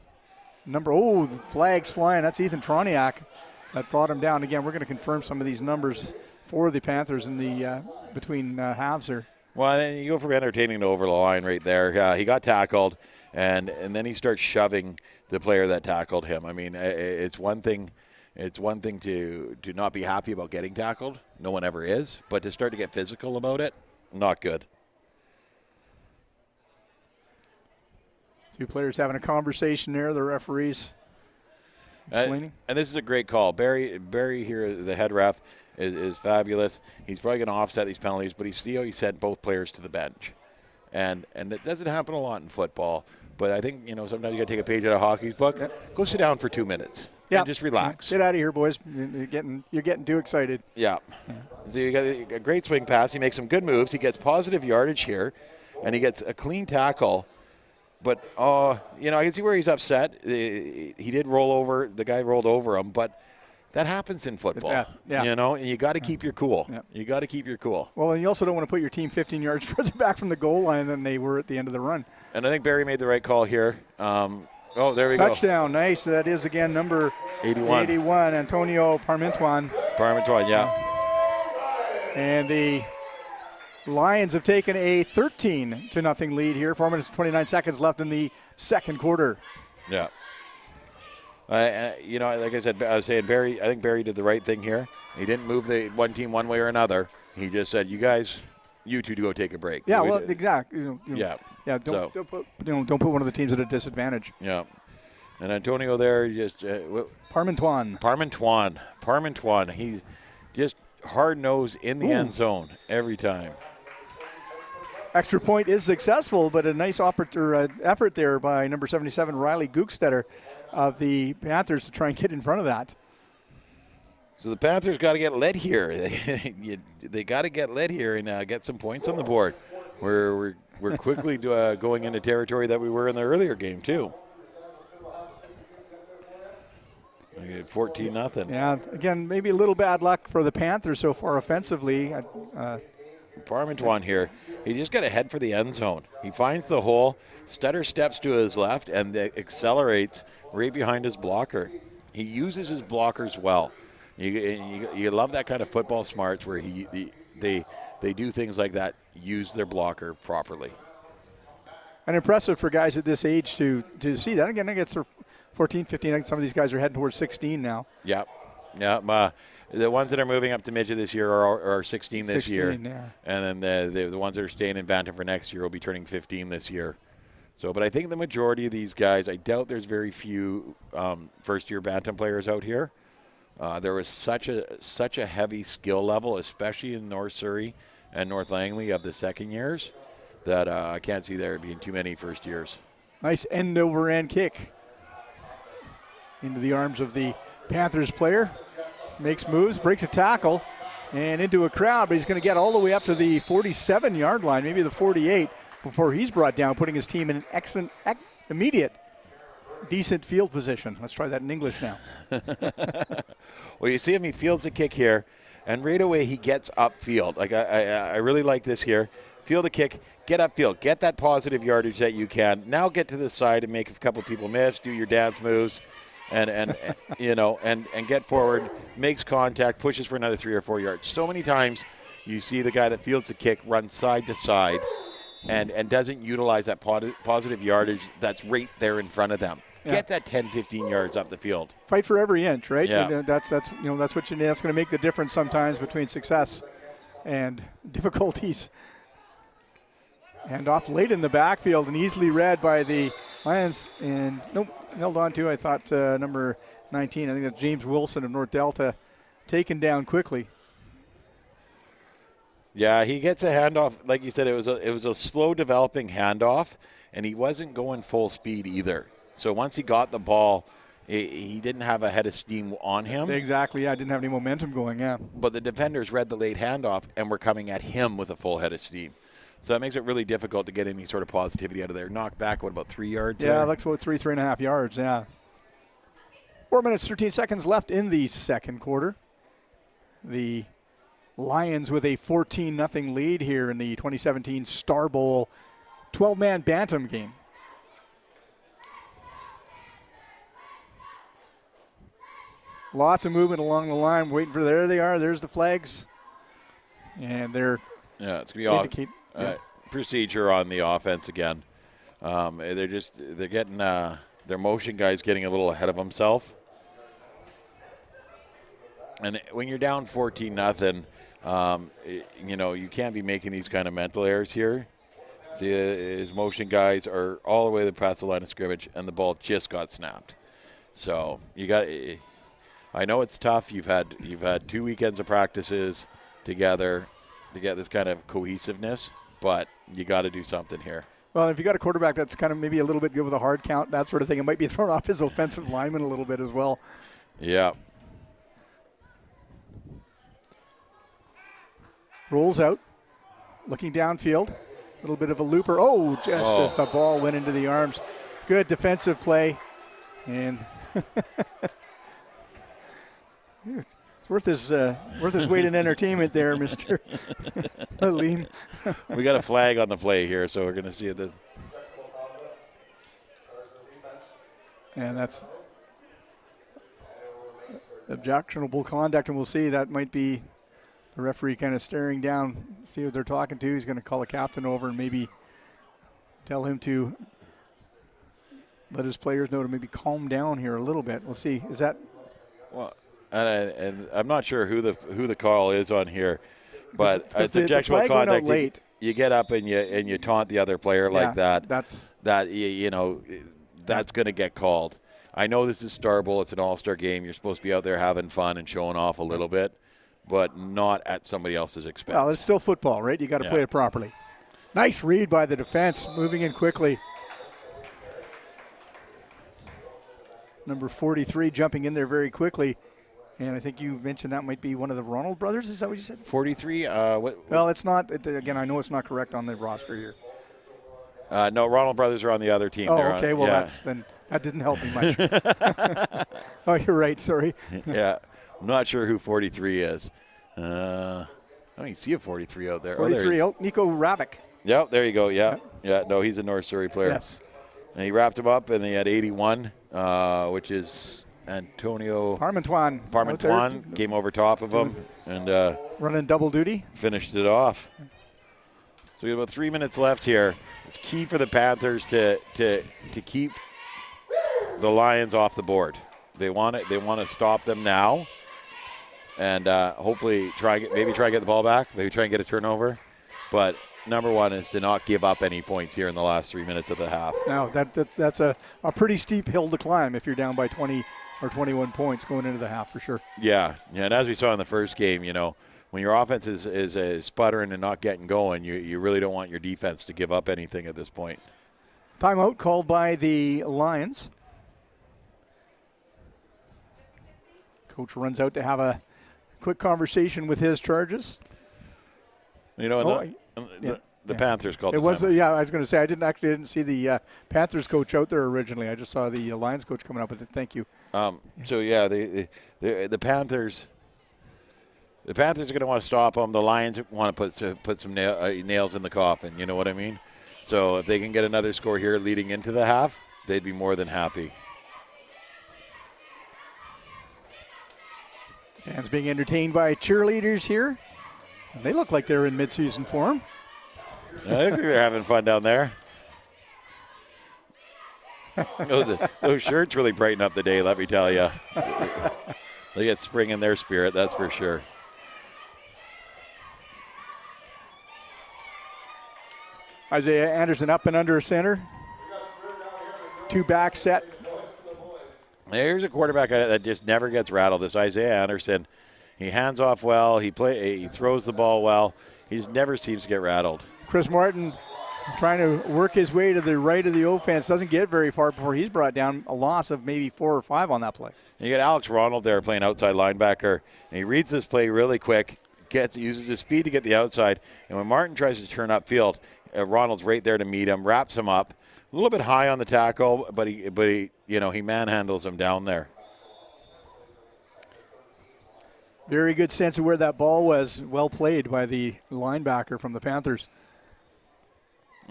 the flag's flying. That's Ethan Troniak that brought him down. Again, we're going to confirm some of these numbers for the Panthers in the between halves here. Well, then you go from entertaining to over the line right there. He got tackled, and then he starts shoving the player that tackled him. I mean, it's one thing. It's one thing to not be happy about getting tackled. No one ever is. But to start to get physical about it, not good. Two players having a conversation there. The referees explaining. And this is a great call. Barry here, the head ref, is fabulous. He's probably going to offset these penalties, but he sent both players to the bench. And that doesn't happen a lot in football. But I think, sometimes you got to take a page out of hockey's book. Yep. Go sit down for 2 minutes. Yeah. And just relax. Get out of here, boys. You're getting too excited. Yeah. So you got a great swing pass. He makes some good moves. He gets positive yardage here, and he gets a clean tackle. But, I can see where he's upset. He did roll over. The guy rolled over him. But that happens in football. Yeah. And you got to keep your cool. Yeah. You got to keep your cool. Well, and you also don't want to put your team 15 yards further back from the goal line than they were at the end of the run. And I think Barry made the right call here. There we go. Touchdown. Nice. That is, again, number 81, Antonio Parmentuan. Yeah. And the Lions have taken a 13-0 lead here. 4 minutes and 29 seconds left in the second quarter. Yeah. Like I said, I was saying I think Barry did the right thing here. He didn't move the one team one way or another. He just said, you two go take a break. Yeah, well, exactly. Don't put one of the teams at a disadvantage. Yeah. And Antonio there just Parmentuan. He's just hard nose in the end zone every time. Extra point is successful, but a nice effort there by number 77, Riley Gookstetter of the Panthers to try and get in front of that. So the Panthers got to get led here. They got to get led here and get some points on the board. We're quickly going into territory that we were in the earlier game too. 14-0. Yeah, again, maybe a little bad luck for the Panthers so far offensively. Parmentuan here, he just got to head for the end zone. He finds the hole, Stutter steps to his left, and accelerates right behind his blocker. He uses his blockers well. You love that kind of football smarts where they do things like that, use their blocker properly. And impressive for guys at this age to see that. Again, I guess they're 14, 15. I think some of these guys are heading towards 16 now. Yep. The ones that are moving up to midget this year are 16 this year. Yeah. And then the ones that are staying in Bantam for next year will be turning 15 this year. So, but I think the majority of these guys, I doubt there's very few first-year Bantam players out here. There was such a heavy skill level, especially in North Surrey and North Langley of the second years, that I can't see there being too many first years. Nice end-over-end kick into the arms of the Panthers player. Makes moves, breaks a tackle, and into a crowd, but he's going to get all the way up to the 47-yard line, maybe the 48, before he's brought down, putting his team in an excellent, immediate, decent field position. Let's try that in English now. Well, you see him, he fields a kick here, and right away he gets upfield. Like I really like this here. Field a kick, get upfield, get that positive yardage that you can. Now get to the side and make a couple people miss, do your dance moves. And get forward, makes contact, pushes for another 3 or 4 yards. So many times you see the guy that fields the kick run side to side and doesn't utilize that positive yardage that's right there in front of them. Yeah. Get that 10, 15 yards up the field. Fight for every inch, right? Yeah. And that's what you need. That's going to make the difference sometimes between success and difficulties. And off late in the backfield and easily read by the Lions. And nope. Held on to, I thought, number 19. I think that's James Wilson of North Delta, taken down quickly. Yeah, he gets a handoff. Like you said, it was a slow developing handoff, and he wasn't going full speed either. So once he got the ball, he didn't have a head of steam on him. Exactly, yeah, didn't have any momentum going, yeah. But the defenders read the late handoff and were coming at him with a full head of steam. So that makes it really difficult to get any sort of positivity out of there. Knocked back, about 3 yards? Yeah, that's about 3.5 yards, yeah. 4 minutes, 13 seconds left in the second quarter. The Lions with a 14-0 lead here in the 2017 STARBOWL 12-man Bantam game. Lots of movement along the line, waiting for, there they are, there's the flags. And they're it's going to be procedure on the offense again. They're getting their motion guy's getting a little ahead of himself. And when you're down 14-0, you can't be making these kind of mental errors here. See, his motion guys are all the way past the line of scrimmage, and the ball just got snapped. So I know it's tough. You've had 2 weekends of practices together to get this kind of cohesiveness, but you got to do something here. Well, if you got a quarterback that's kind of maybe a little bit good with a hard count, that sort of thing, it might be thrown off his offensive lineman a little bit as well. Yeah. Rolls out, looking downfield, a little bit of a looper. Just the ball went into the arms. Good defensive play, and it's worth his weight in entertainment there, Mr. Halim. We got a flag on the play here, so we're going to see it. And that's objectionable conduct, and we'll see that might be the referee kind of staring down, see what they're talking to. He's going to call a captain over and maybe tell him to let his players know to maybe calm down here a little bit. We'll see. Is that? Well, and I'm not sure who the call is on here, but it's objectionable conduct. Late. You get up and you taunt the other player like that. That's going to get called. I know this is STARBOWL. It's an all-star game. You're supposed to be out there having fun and showing off a little bit. but not at somebody else's expense. Well, it's still football, right? You got to play it properly. Nice read by the defense, moving in quickly. Number 43 jumping in there very quickly. And I think you mentioned that might be one of the Ronald brothers. Is that what you said? 43? Well, it's not. Again, I know it's not correct on the roster here. No, Ronald brothers are on the other team. Oh, okay. Well, then that didn't help me much. Oh, you're right. Sorry. Yeah. I'm not sure who 43 is. I don't even see a 43 out there. 43. Oh, Nico Ravik. Yep, there you go. Yeah. Yeah, no, he's a North Surrey player. Yes. And he wrapped him up, and he had 81, which is Antonio Parmentuan came over top of him and running double duty. Finished it off. So we have about 3 minutes left here. It's key for the Panthers to keep the Lions off the board. They want it. They want to stop them now, and hopefully try and get the ball back. Maybe try and get a turnover. But number one is to not give up any points here in the last 3 minutes of the half. Now that's a pretty steep hill to climb if you're down by 20 or 21 points going into the half for sure. Yeah. And as we saw in the first game, when your offense is sputtering and not getting going, you really don't want your defense to give up anything at this point. Timeout called by the Lions. Coach runs out to have a quick conversation with his charges. The Panthers called it. I was going to say I didn't see the Panthers coach out there originally. I just saw the Lions coach coming up with it. Thank you. The Panthers. The Panthers are going to want to stop them. The Lions want to put some nails in the coffin. You know what I mean? So if they can get another score here leading into the half, they'd be more than happy. Fans being entertained by cheerleaders here. They look like they're in midseason form. I think they're having fun down there. Those shirts really brighten up the day, let me tell you. They get spring in their spirit, that's for sure. Isaiah Anderson up and under center. 2 back set. Here's a quarterback that just never gets rattled. This Isaiah Anderson. He hands off well. He throws the ball well. He just never seems to get rattled. Chris Martin trying to work his way to the right of the offense. Doesn't get very far before he's brought down a loss of maybe 4 or 5 on that play. And you got Alex Ronald there playing outside linebacker. And he reads this play really quick, uses his speed to get the outside. And when Martin tries to turn upfield, Ronald's right there to meet him, wraps him up. A little bit high on the tackle, but he manhandles him down there. Very good sense of where that ball was. Well played by the linebacker from the Panthers.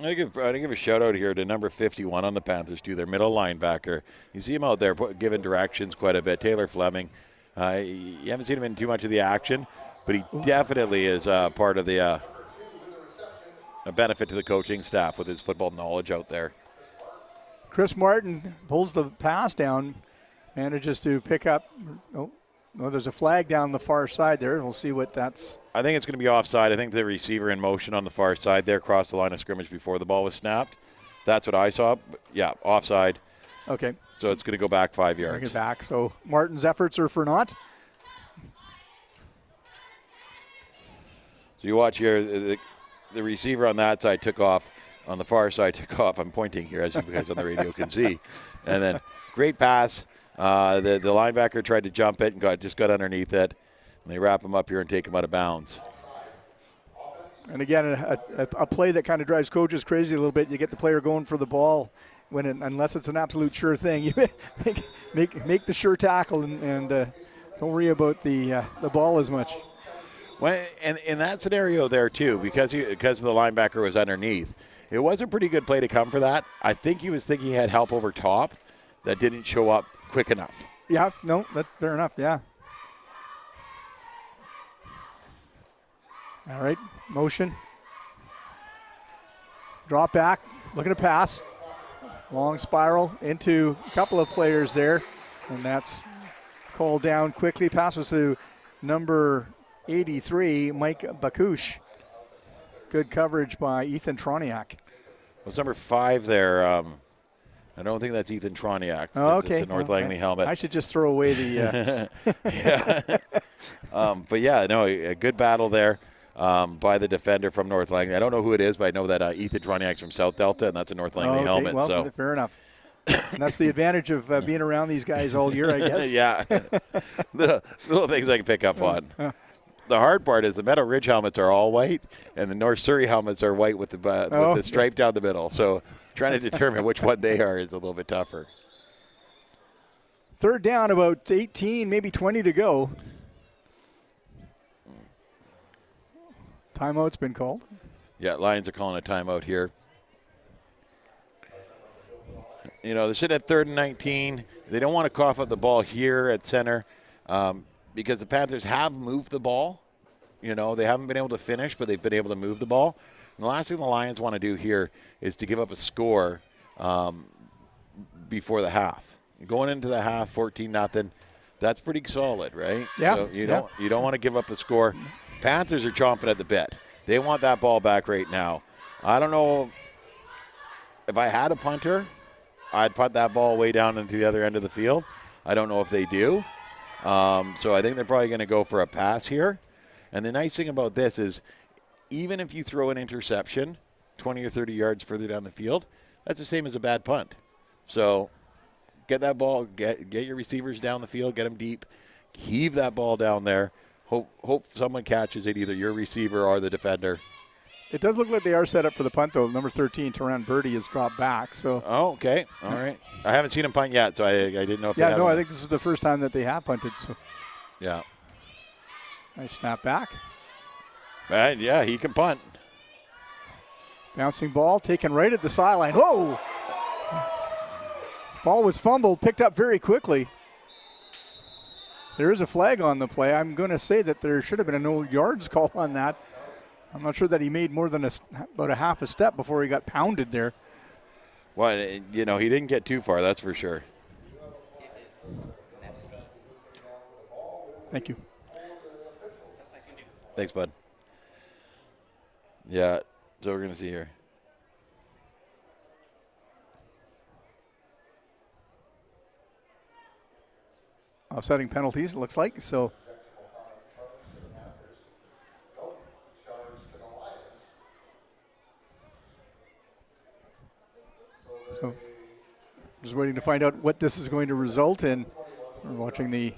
I give a shout out here to number 51 on the Panthers too, their middle linebacker. You see him out there giving directions quite a bit. Taylor Fleming. You haven't seen him in too much of the action, but he definitely is part of a benefit to the coaching staff with his football knowledge out there. Chris Martin pulls the pass down, manages to pick up. There's a flag down the far side there. We'll see what that's. I think it's going to be offside. I think the receiver in motion on the far side there crossed the line of scrimmage before the ball was snapped. That's what I saw. But yeah, offside. Okay. So it's going to go back 5 yards. Bring it back. So Martin's efforts are for naught. So you watch here, the receiver on that side took off. On the far side took off. I'm pointing here, as you guys on the radio can see. And then great pass. The linebacker tried to jump it and just got underneath it. And they wrap him up here and take him out of bounds. And again, a play that kind of drives coaches crazy a little bit. You get the player going for the ball unless it's an absolute sure thing. You make the sure tackle and don't worry about the ball as much. Well, and in that scenario there too, because the linebacker was underneath, it was a pretty good play to come for that. I think he was thinking he had help over top that didn't show up quick enough. Yeah, no, that's fair enough, yeah. All right, motion. Drop back, looking to pass. Long spiral into a couple of players there, and that's called down quickly. Pass was to number 83, Mike Bakush. Good coverage by Ethan Troniak. Was number 5 there. I don't think that's Ethan Troniak. Oh, okay. It's a North Langley helmet. I should just throw away the. Yeah. But yeah, no, a good battle there by the defender from North Langley. I don't know who it is, but I know that Ethan Troniak's from South Delta, and that's a North Langley helmet. Well, so fair enough. And that's the advantage of being around these guys all year, I guess. Yeah. little things I can pick up on. The hard part is the Meadow Ridge helmets are all white, and the North Surrey helmets are white with the stripe down the middle. So trying to determine which one they are is a little bit tougher. Third down, about 18, maybe 20 to go. Timeout's been called. Yeah, Lions are calling a timeout here. You know, they're sitting at 3rd and 19. They don't want to cough up the ball here at center because the Panthers have moved the ball. You know, they haven't been able to finish, but they've been able to move the ball. And the last thing the Lions want to do here is to give up a score before the half. Going into the half, 14-0, that's pretty solid, right? Yeah. So you don't want to give up a score. Panthers are chomping at the bit. They want that ball back right now. I don't know if I had a punter, I'd punt that ball way down into the other end of the field. I don't know if they do. So I think they're probably going to go for a pass here. And the nice thing about this is even if you throw an interception 20 or 30 yards further down the field, that's the same as a bad punt. So get that ball, get your receivers down the field, get them deep, heave that ball down there. Hope someone catches it, either your receiver or the defender. It does look like they are set up for the punt, though. Number 13, Taran Birdie, has dropped back. So. Oh, okay. All right. I haven't seen him punt yet, so I didn't know if they Yeah, no, I think this is the first time that they have punted. So. Yeah. Nice snap back. And yeah, he can punt. Bouncing ball, taken right at the sideline. Whoa! Ball was fumbled, picked up very quickly. There is a flag on the play. I'm going to say that there should have been a no yards call on that. I'm not sure that he made more than about a half a step before he got pounded there. Well, you know, he didn't get too far, that's for sure. Thank you. Thanks, bud. Yeah, so we're going to see here. Offsetting penalties, it looks like. So just waiting to find out what this is going to result in. We're watching the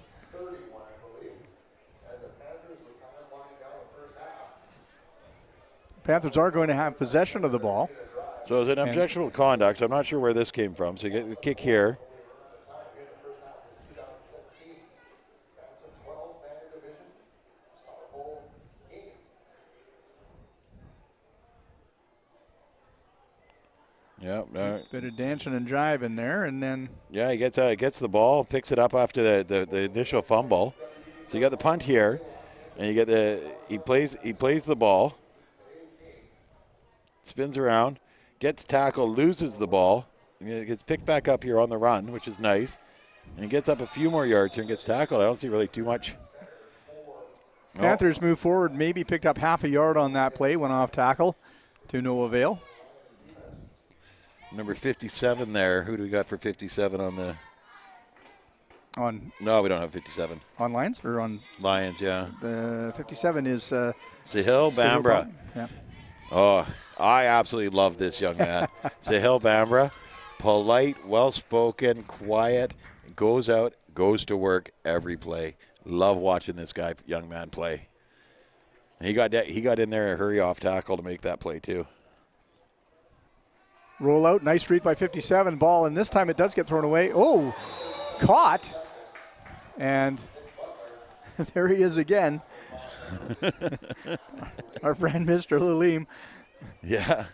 Panthers are going to have possession of the ball. So it's an objectionable conduct, so I'm not sure where this came from. So you get the kick here. Yeah, bit of dancing and jiving there, and then he gets the ball, picks it up after the initial fumble. So you got the punt here, and you get he plays the ball, spins around, gets tackled, loses the ball, and gets picked back up here on the run, which is nice, and he gets up a few more yards here and gets tackled. I don't see really too much. Panthers move forward, maybe picked up half a yard on that play, went off tackle to no avail. Number 57 there. Who do we got for 57 on the? No, we don't have 57. On Lions or on Lions? Yeah. The 57 is Sahil Bambra. Yeah. Oh, I absolutely love this young man. Sahil Bambra, polite, well-spoken, quiet, goes out, goes to work every play. Love watching this young man play. And he got in there a hurry off tackle to make that play too. Roll out, nice read by 57, ball, and this time it does get thrown away. Oh, caught. And there he is again. Our friend Mr. Lalim. Yeah.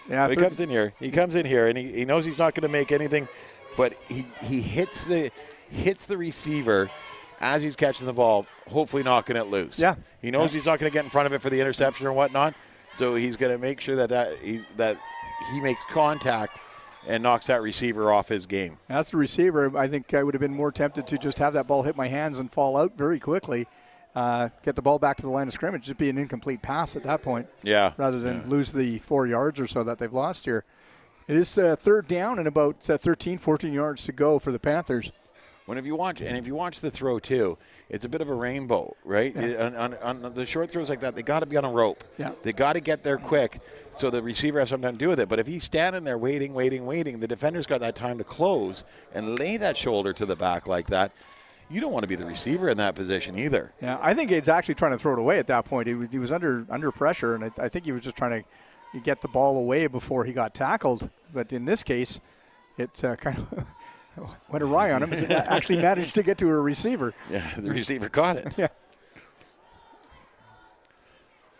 Yeah. He comes in here, and he knows he's not going to make anything, but he hits the receiver as he's catching the ball, hopefully knocking it loose. Yeah. He knows he's not going to get in front of it for the interception or whatnot. So he's going to make sure that he makes contact and knocks that receiver off his game. That's the receiver. I think I would have been more tempted to just have that ball hit my hands and fall out very quickly, get the ball back to the line of scrimmage, just be an incomplete pass at that point. Yeah. Rather than lose the 4 yards or so that they've lost here. It is third down and about 13, 14 yards to go for the Panthers. If you watch the throw too, it's a bit of a rainbow, right? Yeah. On the short throws like that, they got to be on a rope. Yeah. They got to get there quick, so the receiver has something to do with it. But if he's standing there waiting, the defender's got that time to close and lay that shoulder to the back like that. You don't want to be the receiver in that position either. Yeah, I think he's actually trying to throw it away at that point. He was under pressure, and I think he was just trying to get the ball away before he got tackled. But in this case, it kind of went awry on him. As it actually managed to get to a receiver. Yeah, the receiver caught it. Yeah.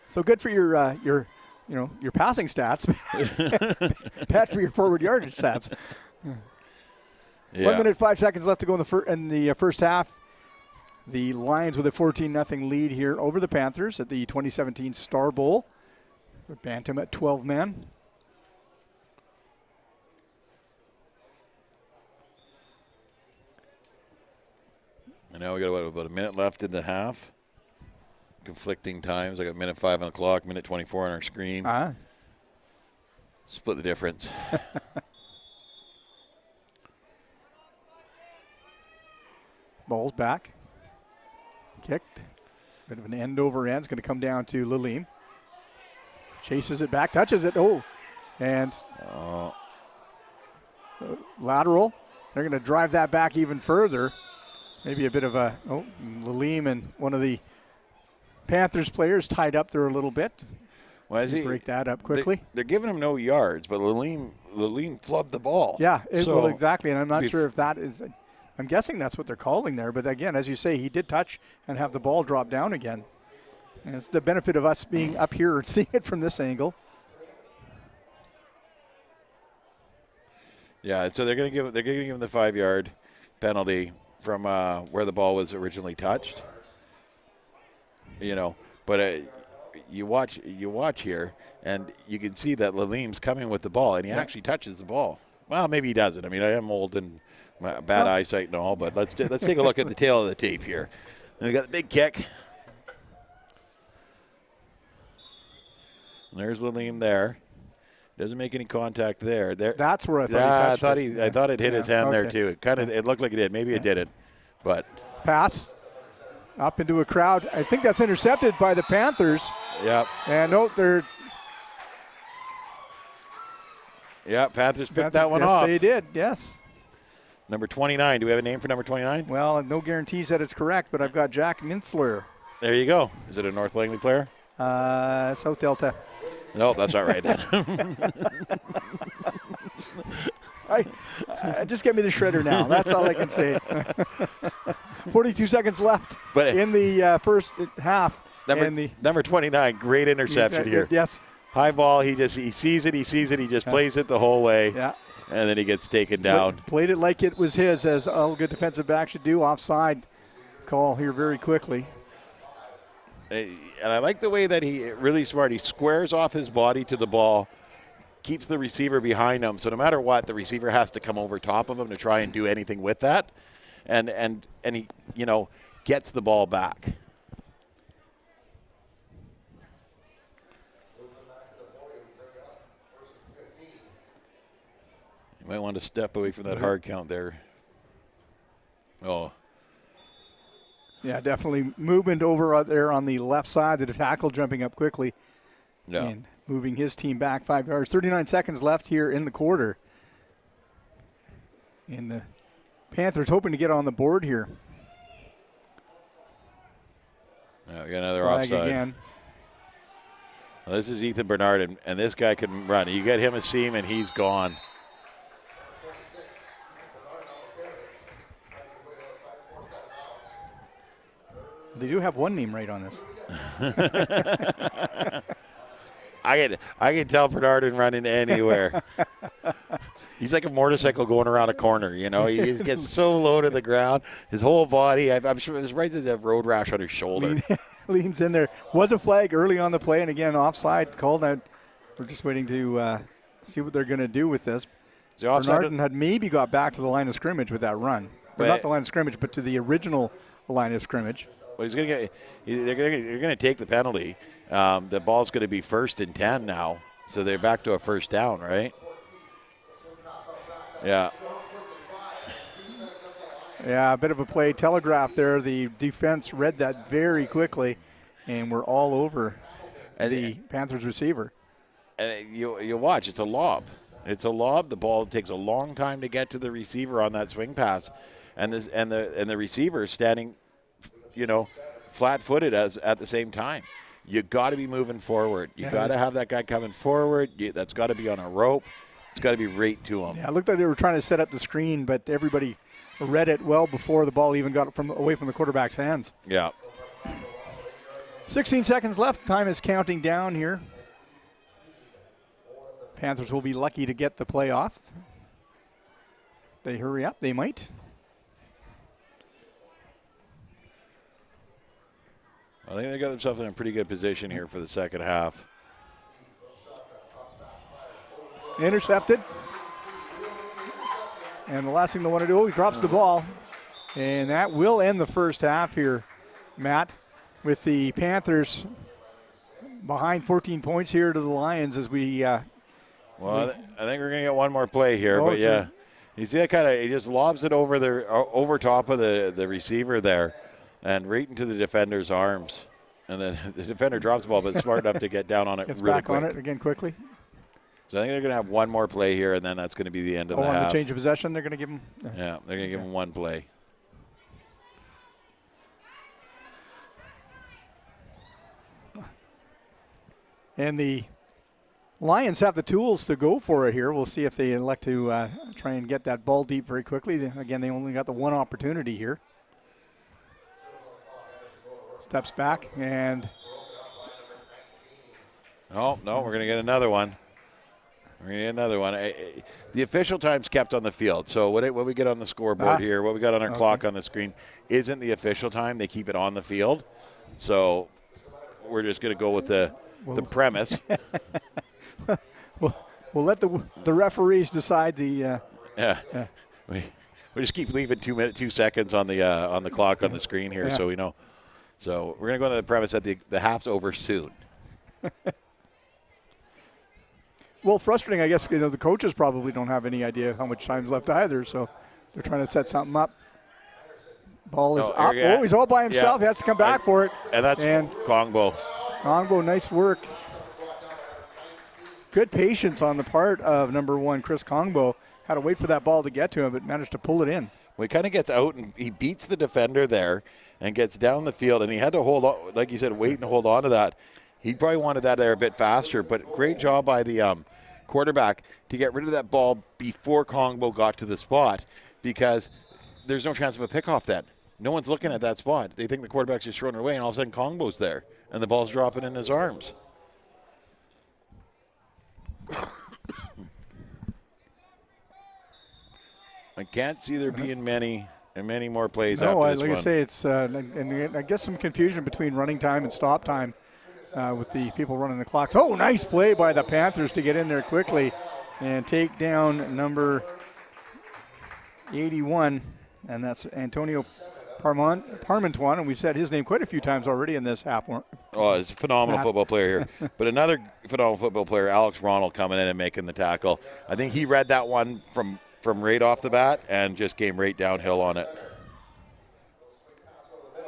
So good for your passing stats. Bad for your forward yardage stats. Yeah. 1 minute, 5 seconds left to go in the first half. The Lions with a 14-0 lead here over the Panthers at the 2017 Star Bowl. Bantam at 12 men. And now we got about a minute left in the half. Conflicting times. I got minute 5 on the clock, minute 24 on our screen. Split the difference. Ball's back. Kicked. Bit of an end over end. It's going to come down to Lalim. Chases it back. Touches it. Oh. And lateral. They're going to drive that back even further. Maybe a bit of a, Lalim and one of the Panthers players tied up there a little bit. Well, break that up quickly. They're giving him no yards, but Lalim flubbed the ball. Yeah, well, exactly. And I'm not sure if that is, I'm guessing that's what they're calling there. But again, as you say, he did touch and have the ball drop down again. And it's the benefit of us being up here and seeing it from this angle. Yeah, so they're going to give him the 5-yard penalty from where the ball was originally touched. But you watch here, and you can see that Lalim's coming with the ball, and he actually touches the ball. Well, maybe he doesn't. I mean, I am old and bad eyesight and all, but let's take a look at the tail of the tape here. And we got the big kick. And there's Lalim there. Doesn't make any contact there. That's where I thought he touched I thought it hit his hand there too. It looked like it did. Maybe it didn't, but pass up into a crowd. I think that's intercepted by the Panthers. Yep. And they're. Yeah, Panthers picked that one off. Yes, they did. Yes. Number 29. Do we have a name for number 29? Well, no guarantees that it's correct, but I've got Jack Mintzler. There you go. Is it a North Langley player? South Delta. No, that's not right then. Just get me the shredder now. That's all I can say. 42 seconds left in the first half. Number 29, great interception here. Yes. High ball. He sees it. He just plays it the whole way. Yeah. And then he gets taken down. Played it like it was his, as all good defensive backs should do. Offside call here very quickly. And I like the way that really smart. He squares off his body to the ball, keeps the receiver behind him. So no matter what, the receiver has to come over top of him to try and do anything with that. And he, gets the ball back. You might want to step away from that hard count there. Oh. Yeah, definitely movement over there on the left side. The tackle jumping up quickly and moving his team back 5 yards. 39 seconds left here in the quarter. And the Panthers hoping to get on the board here. We got another offside. Again. Well, this is Ethan Bernard, and this guy can run. You get him a seam, and he's gone. They do have one name right on this. I can tell Bernardin running anywhere. He's like a motorcycle going around a corner, He gets so low to the ground. His whole body, I'm sure it's right to the road rash on his shoulder. Leans in there. Was a flag early on the play, and again, offside called out. We're just waiting to see what they're going to do with this. Bernardin had maybe got back to the line of scrimmage with that run. But not the line of scrimmage, but to the original line of scrimmage. Well, they're going to take the penalty. The ball's going to be 1st and 10 now, so they're back to a first down, right? Yeah. Yeah, a bit of a play telegraph there. The defense read that very quickly, and we're all over the Panthers receiver. And you watch, it's a lob. It's a lob. The ball takes a long time to get to the receiver on that swing pass, and the receiver is standing, flat-footed at the same time. You got to be moving forward. You got to have that guy coming forward. That's got to be on a rope. It's got to be right to him. Yeah, it looked like they were trying to set up the screen, but everybody read it well before the ball even got away from the quarterback's hands. Yeah. 16 seconds left. Time is counting down here. Panthers will be lucky to get the play off. They hurry up. They might. I think they got themselves in a pretty good position here for the second half. Intercepted. And the last thing they want to do, he drops the ball. And that will end the first half here, Matt, with the Panthers behind 14 points here to the Lions as we I think we're going to get one more play here, but yeah. You see that he just lobs it over top of the receiver there and right into the defender's arms. And then the defender drops the ball, but smart enough to get down on it gets really back quick. on it again quickly. So I think they're going to have one more play here, and then that's going to be the end of the half. On the change of possession, they're going to give him. Yeah, they're going to give him one play. And the Lions have the tools to go for it here. We'll see if they elect to try and get that ball deep very quickly. Again, they only got the one opportunity here. Steps back and. Oh, no, we're going to get another one. We're going to get another one. The official time's kept on the field. So what we get on the scoreboard here, what we got on our clock on the screen, isn't the official time. They keep it on the field. So we're just going to go with the premise. We'll let the referees decide the. We just keep leaving 2 seconds on the clock on the screen here, so we know. So we're going to go to the premise that the half's over soon. Well, frustrating, I guess. The coaches probably don't have any idea how much time's left either, so they're trying to set something up. Ball is up. Oh, he's all by himself. He has to come back for it. And that's Kongbo. Kongbo, nice work. Good patience on the part of number 1, Chris Kongbo. Had to wait for that ball to get to him, but managed to pull it in. Well, he kind of gets out, and he beats the defender there and gets down the field, and he had to hold on, like you said, wait and hold on to that. He probably wanted that there a bit faster, but great job by the quarterback to get rid of that ball before Kongbo got to the spot, because there's no chance of a pickoff then. No one's looking at that spot. They think the quarterback's just throwing it away, and all of a sudden Kongbo's there, and the ball's dropping in his arms. I can't see there being many more plays after this one. Like I say, it's and I guess some confusion between running time and stop time with the people running the clocks. Oh, nice play by the Panthers to get in there quickly and take down number 81, and that's Antonio Parmentuan, and we've said his name quite a few times already in this half. Oh, he's a phenomenal football player here. But another phenomenal football player, Alex Ronald, coming in and making the tackle. I think he read that one from right off the bat and just came right downhill on it.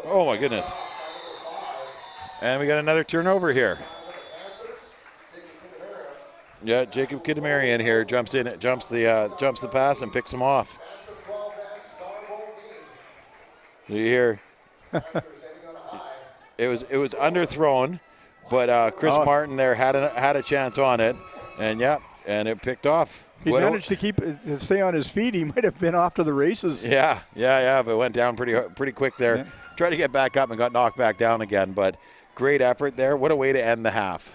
Oh, my goodness. And we got another turnover here. Yeah, Jacob Kidamarian here jumps the pass and picks him off. You hear it was underthrown, but Chris Martin there had a chance on it, and it picked off. He managed to stay on his feet. He might have been off to the races. Yeah, but it went down pretty quick there. Yeah. Tried to get back up and got knocked back down again, but great effort there. What a way to end the half.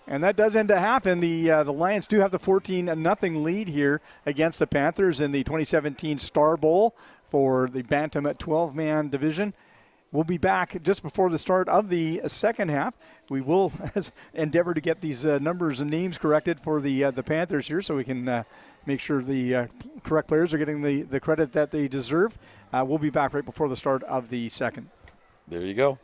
And that does end the half, and the Lions do have the 14-0 lead here against the Panthers in the 2017 STARBOWL for the BANTAM at 12-man division. We'll be back just before the start of the second half. We will endeavor to get these numbers and names corrected for the Panthers here, so we can make sure the correct players are getting the credit that they deserve. We'll be back right before the start of the second. There you go.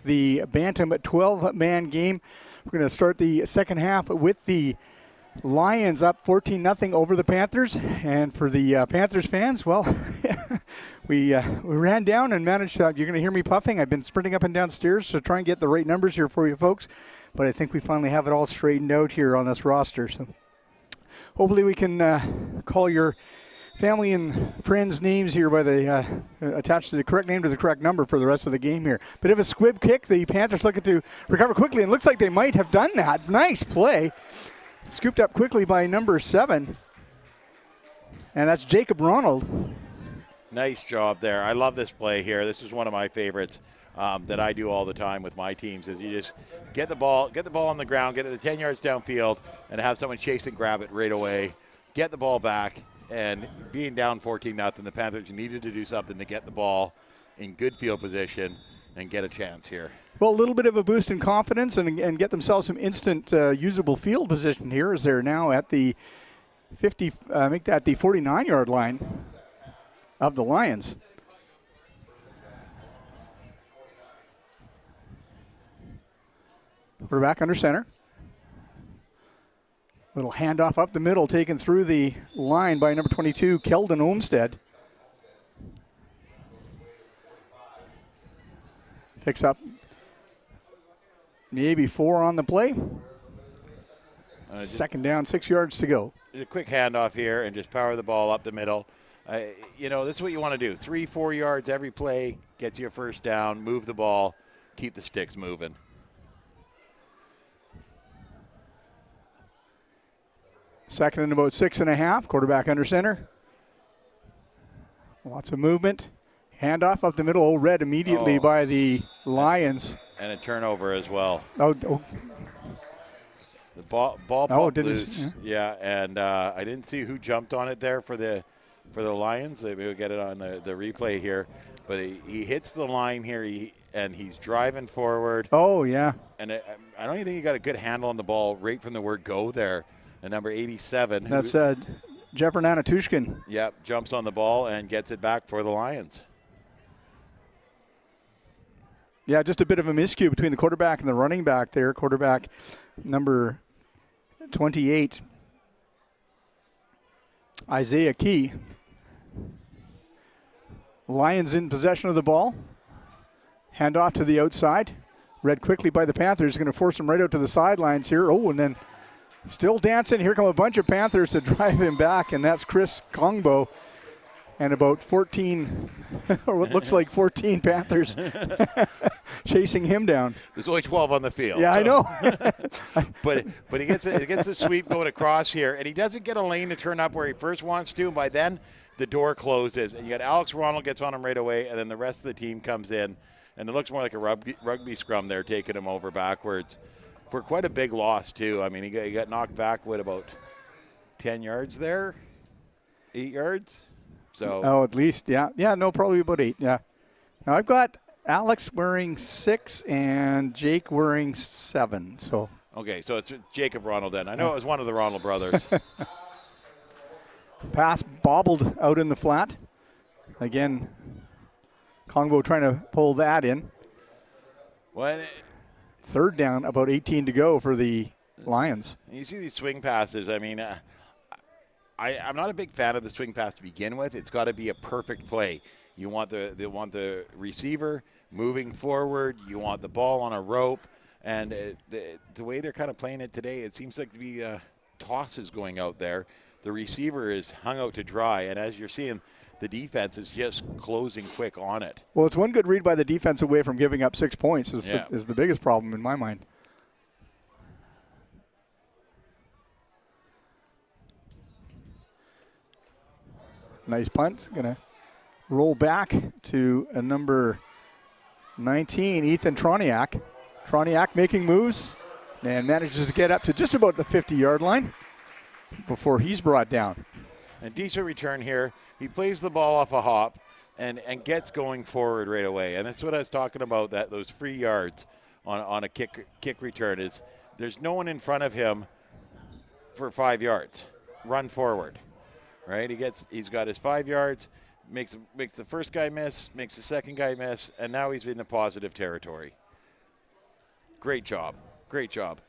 The Bantam 12-man game. We're going to start the second half with the Lions up 14-0 over the Panthers. And for the Panthers fans, well, we ran down and managed to, you're going to hear me puffing. I've been sprinting up and down stairs to try and get the right numbers here for you folks. But I think we finally have it all straightened out here on this roster. So hopefully we can call your family and friends' names here by the attached to the correct name to the correct number for the rest of the game here. Bit of a squib kick. The Panthers looking to recover quickly, and looks like they might have done that. Nice play. Scooped up quickly by number 7. And that's Jacob Ronald. Nice job there. I love this play here. This is one of my favorites that I do all the time with my teams, is you just get the ball on the ground, get it the 10 yards downfield, and have someone chase and grab it right away. Get the ball back. And being down 14-0, the Panthers needed to do something to get the ball in good field position and get a chance here. Well, a little bit of a boost in confidence and get themselves some instant usable field position here, as they're now at the 49-yard line of the Lions. We're back under center. Little handoff up the middle, taken through the line by number 22, Keldon Olmstead. Picks up maybe 4 on the play. Second down, 6 yards to go. A quick handoff here and just power the ball up the middle. This is what you want to do. 3-4 yards every play, gets you a first down, move the ball, keep the sticks moving. Second and about 6.5. Quarterback under center. Lots of movement. Handoff up the middle. Read immediately by the Lions. And a turnover as well. Oh. The ball popped loose. Yeah, and I didn't see who jumped on it there for the Lions. Maybe we'll get it on the replay here. But he hits the line here, and he's driving forward. Oh, yeah. And I don't even think he got a good handle on the ball right from the word go there. And number 87. That's Jeffrey Nanatushkin. Yep, jumps on the ball and gets it back for the Lions. Yeah, just a bit of a miscue between the quarterback and the running back there. Quarterback number 28, Isaiah Key. Lions in possession of the ball. Handoff to the outside. Read quickly by the Panthers. Going to force him right out to the sidelines here. Oh, and then still dancing. Here come a bunch of Panthers to drive him back, and that's Chris Kongbo. And about 14, or what looks like 14 Panthers chasing him down. There's only 12 on the field. Yeah, so. I know. but he gets the sweep going across here, and he doesn't get a lane to turn up where he first wants to. And by then, the door closes, and you got Alex Ronald gets on him right away, and then the rest of the team comes in, and it looks more like a rugby scrum there, taking him over backwards for quite a big loss too. I mean, he got knocked back with about 10 yards there, 8 yards. So. Oh, at least, yeah. Yeah, no, probably about 8, yeah. Now I've got Alex wearing 6 and Jake wearing 7, so. Okay, so it's Jacob Ronald then. I know it was one of the Ronald brothers. Pass bobbled out in the flat. Again, Kongbo trying to pull that in. Well, third down, about 18 to go for the Lions. You see these swing passes. I mean, I'm not a big fan of the swing pass to begin with. It's got to be a perfect play. You want the receiver moving forward. You want the ball on a rope. And the way they're kind of playing it today, it seems like to be tosses going out there. The receiver is hung out to dry. And as you're seeing, the defense is just closing quick on it. Well, it's one good read by the defense away from giving up 6 points is the biggest problem in my mind. Nice punt. Going to roll back to a number 19, Ethan Troniak. Troniak making moves and manages to get up to just about the 50-yard line before he's brought down. And decent return here. He plays the ball off a hop and gets going forward right away. And that's what I was talking about, that those free yards on a kick return is there's no one in front of him for 5 yards. Run forward. Right? He's got his 5 yards. makes the first guy miss, makes the second guy miss, and now he's in the positive territory. Great job. Great job.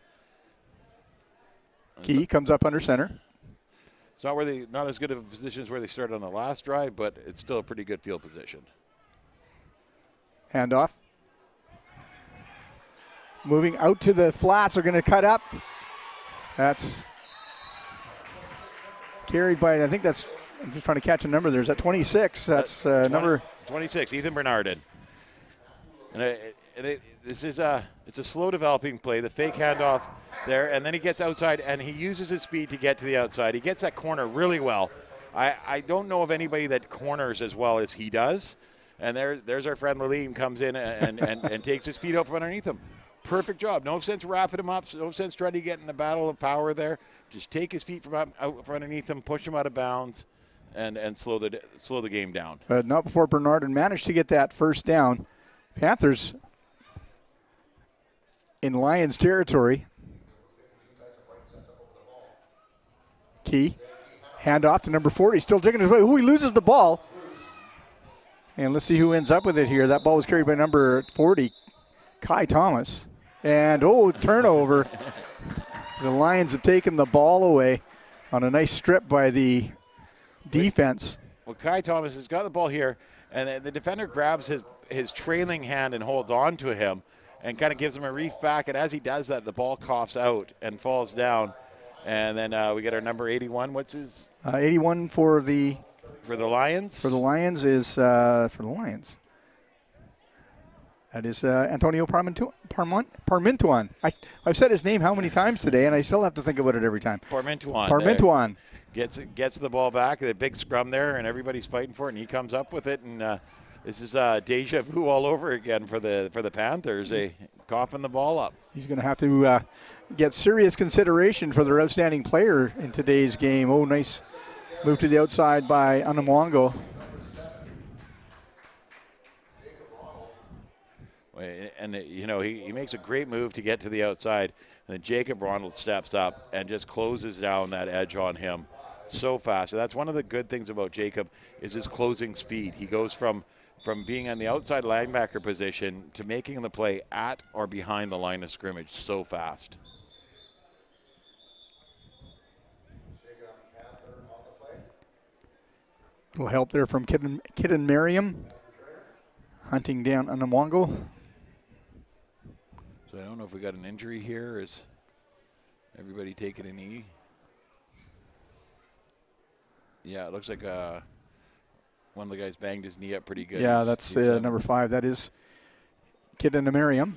Key comes up under center. It's not as good of a position as where they started on the last drive, but it's still a pretty good field position. Handoff. Moving out to the flats, are going to cut up. That's carried by, I think that's, I'm just trying to catch a number there. Is that 26? That's number 26, Ethan Bernardin. And this is it's a slow developing play. The fake handoff there, and then he gets outside, and he uses his speed to get to the outside. He gets that corner really well. I don't know of anybody that corners as well as he does. And there's our friend Lalim comes in and takes his feet out from underneath him. Perfect job. No sense wrapping him up. No sense trying to get in a battle of power there. Just take his feet from out from underneath him, push him out of bounds, and slow the game down. But not before Bernardin managed to get that first down. Panthers in Lions territory. Key. Handoff to number 40. Still digging his way. He loses the ball. And let's see who ends up with it here. That ball was carried by number 40, Kai Thomas. And, turnover. The Lions have taken the ball away on a nice strip by the defense. Well, Kai Thomas has got the ball here, and the defender grabs his trailing hand and holds on to him and kind of gives him a reef back. And as he does that, the ball coughs out and falls down. And then we get our number 81. What's his? 81 for the Lions? For the Lions is for the Lions. That is Antonio Parmentuan. I've said his name how many times today, and I still have to think about it every time. Parmentuan. Gets the ball back. The big scrum there, and everybody's fighting for it, and he comes up with it. And this is deja vu all over again for the Panthers. They coughing the ball up. He's going to have to get serious consideration for their outstanding player in today's game. Oh, nice move to the outside by Anamwango. And, he makes a great move to get to the outside. And then Jacob Ronald steps up and just closes down that edge on him so fast. And that's one of the good things about Jacob is his closing speed. He goes from being on the outside linebacker position to making the play at or behind the line of scrimmage so fast. A little help there from Kidden Merriam. Hunting down Anamwango. So I don't know if we got an injury here. Is everybody taking a knee? Yeah, it looks like one of the guys banged his knee up pretty good. Yeah, that's number 5. That is Kidden Merriam.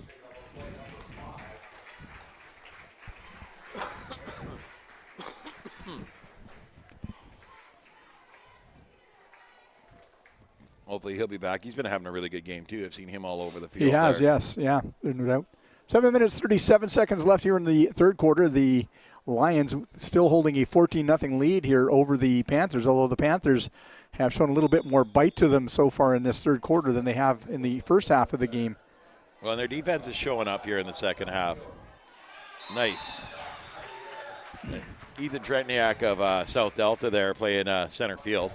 Hopefully he'll be back. He's been having a really good game, too. I've seen him all over the field. He has, yes. Yeah, no doubt. 7 minutes, 37 seconds left here in the third quarter. The Lions still holding a 14-0 lead here over the Panthers, although the Panthers have shown a little bit more bite to them so far in this third quarter than they have in the first half of the game. Well, and their defense is showing up here in the second half. Nice. Ethan Tretniak of South Delta there playing center field.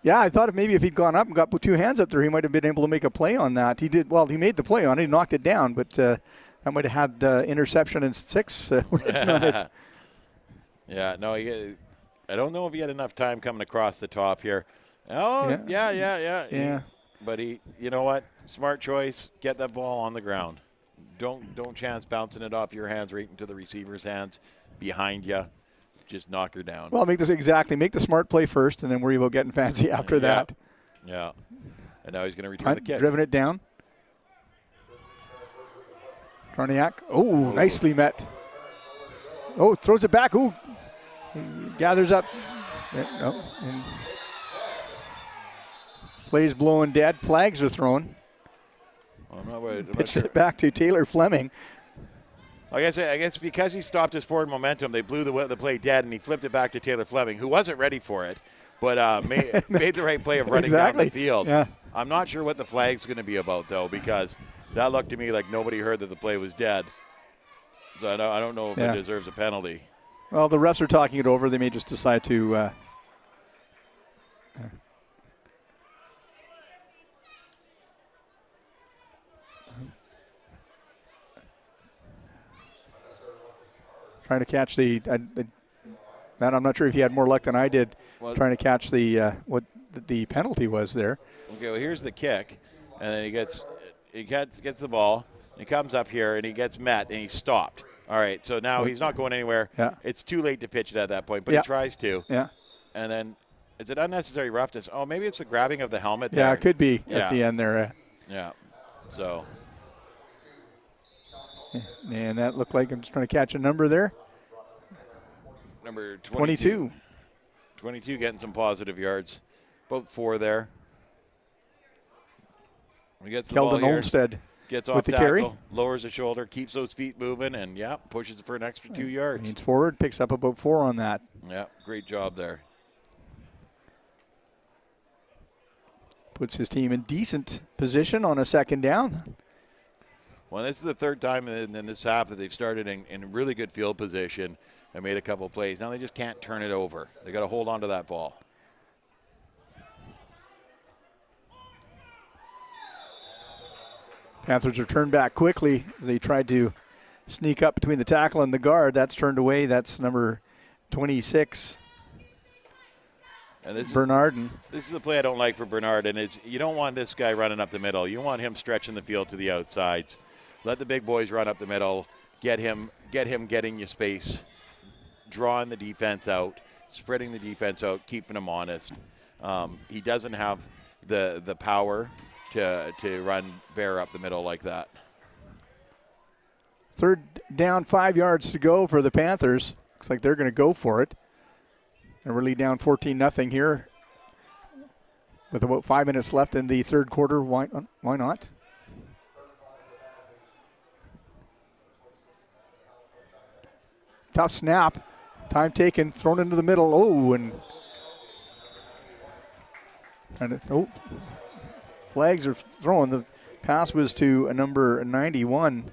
Yeah, I thought maybe if he'd gone up and got 2 hands up there, he might have been able to make a play on that. He did. Well, he made the play on it. He knocked it down, but that might have had interception and 6 written on it. Yeah, no, I don't know if he had enough time coming across the top here. Oh, yeah. But you know what? Smart choice. Get that ball on the ground. Don't chance bouncing it off your hands right into the receiver's hands behind you. Just knock her down. Well, make the smart play first, and then worry about getting fancy after that. Yeah. And now he's going to return the kick. Driven it down. Troniak. Oh, nicely met. Oh, throws it back. Ooh. He gathers up. Plays blowing dead. Flags are thrown. Pitched it back to Taylor Fleming. I guess because he stopped his forward momentum, they blew the play dead, and he flipped it back to Taylor Fleming, who wasn't ready for it, but made the right play of running down the field. Yeah. I'm not sure what the flag's going to be about, though, because that looked to me like nobody heard that the play was dead. So I don't know if it deserves a penalty. Well, the refs are talking it over. They may just decide to Trying to catch the. Matt, I'm not sure if you had more luck than I did trying to catch the what the penalty was there. Okay, well here's the kick, and then he gets the ball. He comes up here and he gets met and he's stopped. All right, so now he's not going anywhere. Yeah. It's too late to pitch it at that point, but he tries to. Yeah. And then is it unnecessary roughness? Oh, maybe it's the grabbing of the helmet there. Yeah, it could be at the end there. Yeah. So. And that looked like I'm just trying to catch a number there. Number 22. 22 getting some positive yards. About 4 there. He gets the ball here. Olmstead gets off with the tackle, carry. Lowers the shoulder, keeps those feet moving, and, pushes it for an extra 2 yards. Leans forward, picks up about 4 on that. Yeah, great job there. Puts his team in decent position on a second down. Well, this is the third time in this half that they've started in really good field position and made a couple plays. Now they just can't turn it over. They got to hold on to that ball. Panthers are turned back quickly. They tried to sneak up between the tackle and the guard. That's turned away. That's number 26. And this Bernardin. This is a play I don't like for Bernard, and it's you don't want this guy running up the middle. You want him stretching the field to the outsides. Let the big boys run up the middle. Get him getting you space, drawing the defense out, spreading the defense out, keeping him honest. He doesn't have the power to run bare up the middle like that. Third down, 5 yards to go for the Panthers. Looks like they're going to go for it. And we're lead down 14-0 here with about 5 minutes left in the third quarter. Why not? Tough snap. Time taken, thrown into the middle. Flags are thrown. The pass was to a number 91,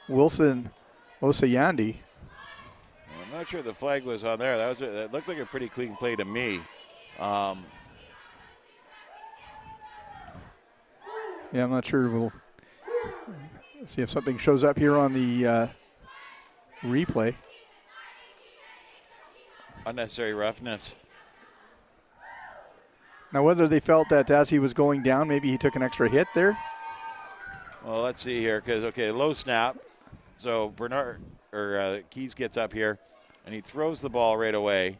Wilson Osayandi. I'm not sure the flag was on there. That looked like a pretty clean play to me. Yeah, I'm not sure. We'll see if something shows up here on the replay. Unnecessary roughness. Now, whether they felt that as he was going down, maybe he took an extra hit there. Well, let's see here, because low snap. So Keys gets up here, and he throws the ball right away.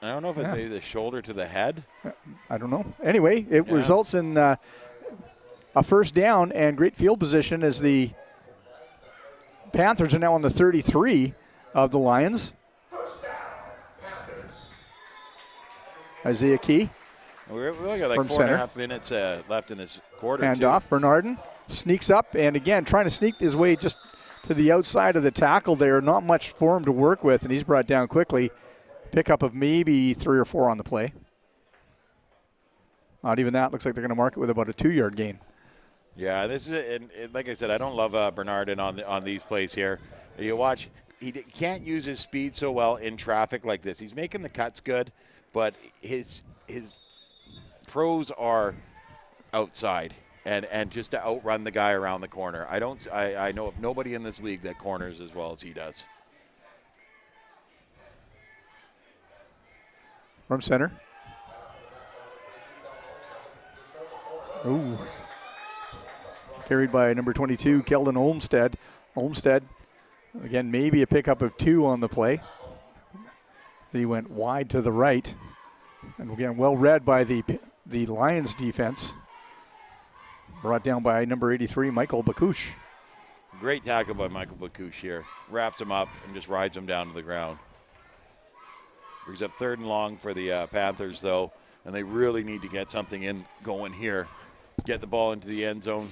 I don't know if it's maybe the shoulder to the head. I don't know. Anyway, it results in a first down and great field position as the Panthers are now on the 33 of the Lions. First down, Panthers. Isaiah Key. We only got like From 4.5 minutes left in this quarter. Hand off. Bernardin sneaks up and again trying to sneak his way just to the outside of the tackle there. Not much for him to work with, and he's brought down quickly. Pickup of maybe 3 or 4 on the play. Not even that. Looks like they're going to mark it with about a 2-yard gain. Yeah, this is and like I said, I don't love Bernardin on these plays here. You watch, he can't use his speed so well in traffic like this. He's making the cuts good, but his pros are outside and just to outrun the guy around the corner. I know of nobody in this league that corners as well as he does. From center. Ooh. Carried by number 22, Keldon Olmstead. Olmstead, again, maybe a pickup of 2 on the play. He went wide to the right. And again, well read by the Lions defense. Brought down by number 83, Michael Bakush. Great tackle by Michael Bakush here. Wraps him up and just rides him down to the ground. Brings up 3rd and long for the Panthers, though, and they really need to get something going here. Get the ball into the end zone.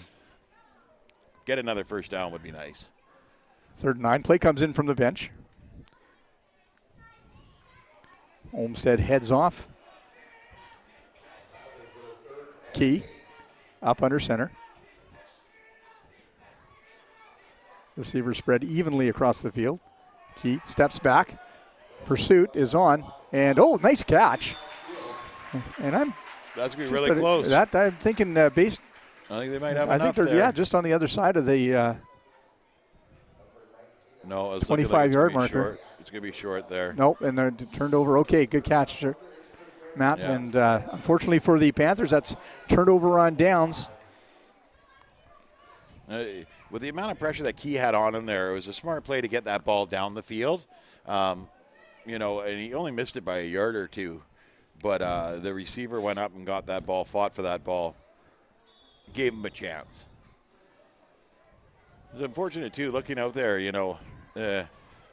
Get another first down would be nice. 3rd and 9. Play comes in from the bench. Olmstead heads off. Key up under center. Receivers spread evenly across the field. Key steps back. Pursuit is on. And, nice catch. And that's going to be really close. I'm thinking based. I think they might have enough they're there. just on the other side of the No, it's 25-yard marker. Short. It's going to be short there. Nope, and they're turned over. Okay, good catch, Matt. Yeah. And unfortunately for the Panthers, that's turned over on downs. With the amount of pressure that Key had on him there, it was a smart play to get that ball down the field. You know, and he only missed it by a yard or two. But the receiver went up and got that ball, fought for that ball, gave him a chance. It was unfortunate, too, looking out there, you know.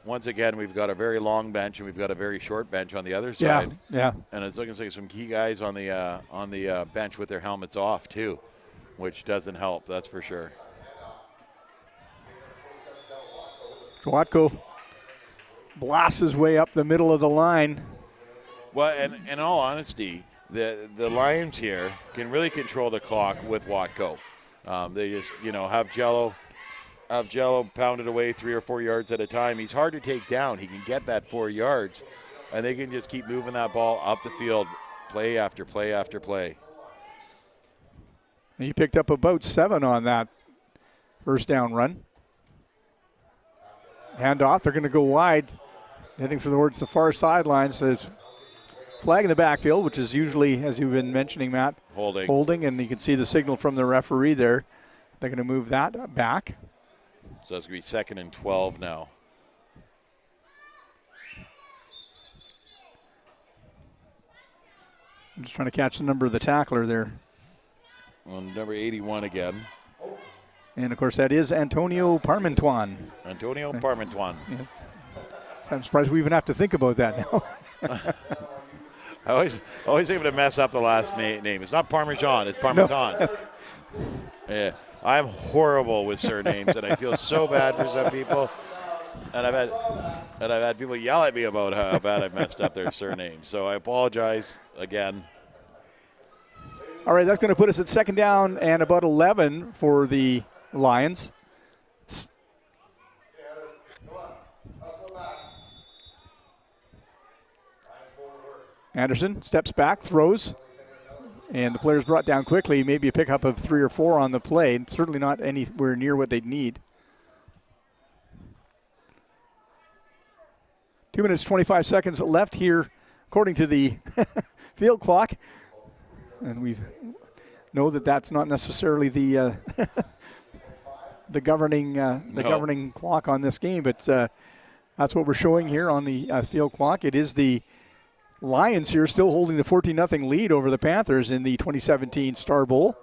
Once again, we've got a very long bench and we've got a very short bench on the other side. Yeah. And it's looking like some key guys on the bench with their helmets off, too, which doesn't help, that's for sure. Watko blasts his way up the middle of the line. Well, and in all honesty, the Lions here can really control the clock with Watko. They just, you know, have Jello pounded away 3 or 4 yards at a time. He's hard to take down. He can get that 4 yards, and they can just keep moving that ball up the field, play after play after play. He picked up about 7 on that first down run. Handoff, they're going to go wide, heading towards the far sideline. So it's flag in the backfield, which is usually, as you've been mentioning, Matt, holding, and you can see the signal from the referee there. They're going to move that back. So that's going to be 2nd and 12 now. I'm just trying to catch the number of the tackler there. On number 81 again. And, of course, that is Antonio Parmentuan. Antonio Parmentuan. Yes. So I'm surprised we even have to think about that now. I always able to mess up the last name. It's not Parmesan, it's Parmesan. No. Yeah, I'm horrible with surnames, and I feel so bad for some people. And I've had people yell at me about how bad I've messed up their surnames. So I apologize again. All right, that's going to put us at 2nd down and about 11 for the Lions. Anderson steps back, throws, and the player's brought down quickly. Maybe a pickup of 3 or 4 on the play. Certainly not anywhere near what they'd need. 2 minutes, 25 seconds left here, according to the field clock. And we know that that's not necessarily the the governing clock on this game, but that's what we're showing here on the field clock. It is the Lions here still holding the 14-0 lead over the Panthers in the 2017 Star Bowl.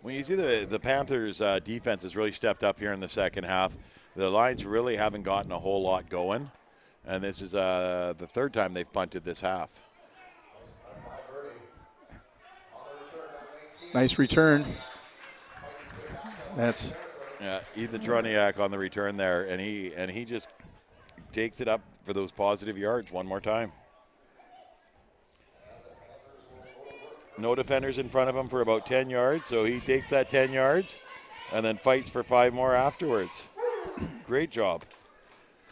When you see the Panthers' defense has really stepped up here in the second half, the Lions really haven't gotten a whole lot going, and this is the 3rd time they've punted this half. Nice return. That's Ethan Troniak on the return there, and he just takes it up for those positive yards one more time. No defenders in front of him for about 10 yards, so he takes that 10 yards and then fights for 5 more afterwards. Great job.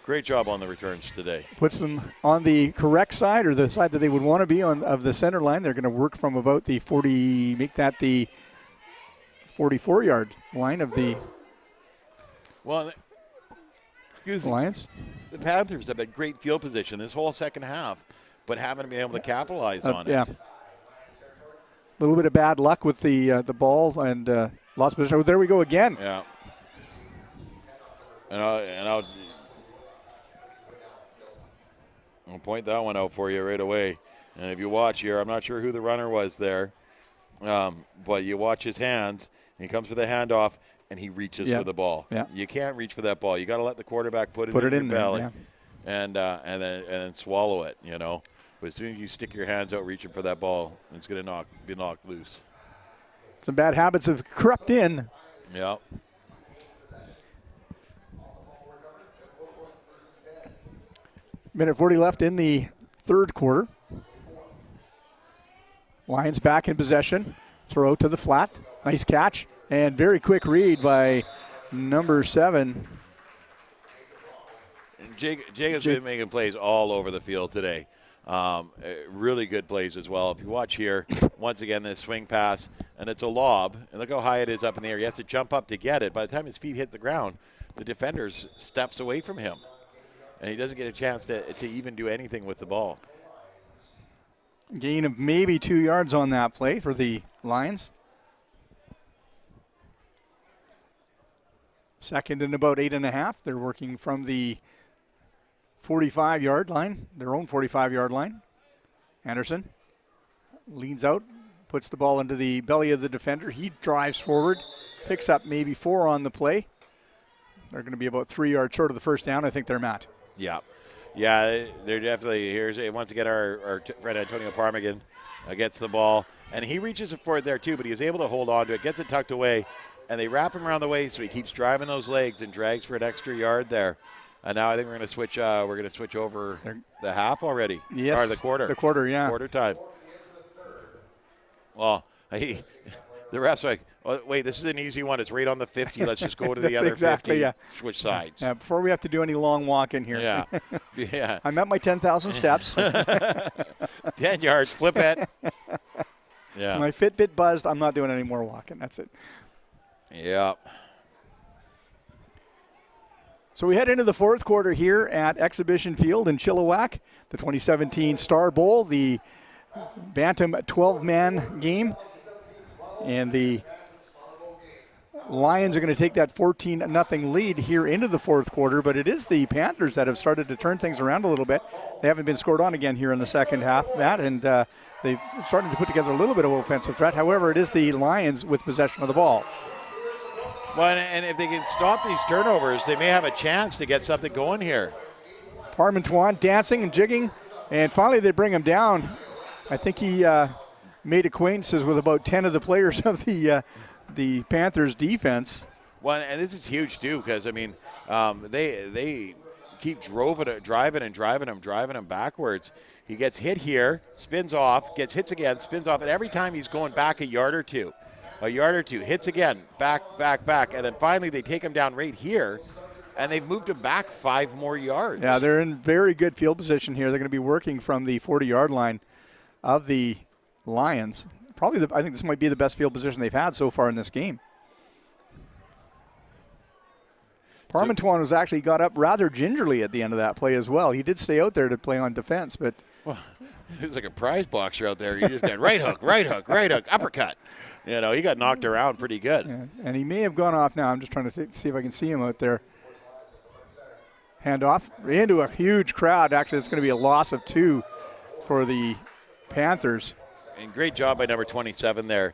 Great job on the returns today. Puts them on the correct side, or the side that they would want to be on of the center line. They're going to work from about the 40, make that the 44-yard line of the Lions. The Panthers have had great field position this whole second half, but haven't been able to capitalize on it. Yeah. A little bit of bad luck with the ball and lost position. Oh, there we go again. Yeah. And I'll point that one out for you right away. And if you watch here, I'm not sure who the runner was there, but you watch his hands. He comes for the handoff, and he reaches for the ball. Yeah. You can't reach for that ball. You got to let the quarterback put it in your belly, and then swallow it. You know, but as soon as you stick your hands out reaching for that ball, it's going to be knocked loose. Some bad habits have crept in. Yeah. Minute 40 left in the 3rd quarter. Lions back in possession. Throw to the flat. Nice catch. And very quick read by number 7. And Jacob's been making plays all over the field today. Really good plays as well. If you watch here, once again, this swing pass, and it's a lob. And look how high it is up in the air. He has to jump up to get it. By the time his feet hit the ground, the defender steps away from him. and he doesn't get a chance to even do anything with the ball. Gain of maybe 2 yards on that play for the Lions. Second and about 8.5. They're working from the 45-yard line, their own 45-yard line. Anderson leans out, puts the ball into the belly of the defender. He drives forward, picks up maybe 4 on the play. They're going to be about 3 yards short of the first down. I think they're Matt. Yeah. Yeah, they're definitely, here's, once again, our friend Antonio Parmigan gets the ball. And he reaches for it there too, but he was able to hold on to it, gets it tucked away, and they wrap him around the waist, so he keeps driving those legs and drags for an extra yard there. And now I think we're going to switch. We're going to switch over the half already. Yes, or the quarter. The quarter, yeah. Quarter time. Well, the refs are like, oh, wait, this is an easy one. It's right on the 50. Let's just go to the other 50. Yeah. Switch sides. Yeah, before we have to do any long walk in here. Yeah. Yeah. I'm at my 10,000 steps. 10 yards. Flip it. Yeah. My Fitbit buzzed. I'm not doing any more walking. That's it. Yeah. So we head into the fourth quarter here at Exhibition Field in Chilliwack, the 2017 Star Bowl, the Bantam 12-man game. And the Lions are going to take that 14-0 lead here into the fourth quarter, but it is the Panthers that have started to turn things around a little bit. They haven't been scored on again here in the second half, Matt, and they've started to put together a little bit of offensive threat. However, it is the Lions with possession of the ball. Well, and if they can stop these turnovers, they may have a chance to get something going here. Parmentuan dancing and jigging, and finally they bring him down. I think he made acquaintances with about 10 of the players of the Panthers defense. Well, and this is huge too, because I mean, they keep driving him backwards. He gets hit here, spins off, gets hits again, spins off, and every time he's going back a yard or two, hits again, back, and then finally they take him down right here, and they've moved him back 5 more yards. Yeah, they're in very good field position here. They're going to be working from the 40-yard line of the Lions. I think this might be the best field position they've had so far in this game. Parmentuan was actually got up rather gingerly at the end of that play as well. He did stay out there to play on defense, but well, he was like a prize boxer out there. He just got right hook, uppercut. You know, he got knocked around pretty good. Yeah, and he may have gone off now. I'm just trying to see if I can see him out there. Handoff into a huge crowd. Actually, it's going to be a loss of 2 for the Panthers. And great job by number 27 there,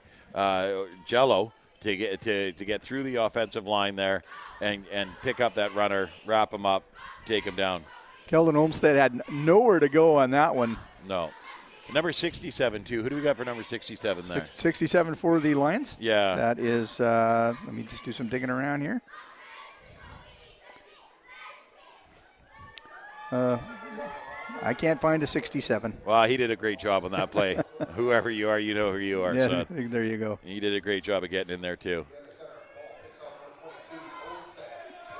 Jello, to get through the offensive line there and pick up that runner, wrap him up, take him down. Keldon Olmstead had nowhere to go on that one. No. Number 67, too. Who do we got for number 67 there? 67 for the Lions? Yeah. That is, let me just do some digging around here. I can't find a 67. Well, he did a great job on that play. Whoever you are, you know who you are. Yeah, son. there you go. He did a great job of getting in there, too.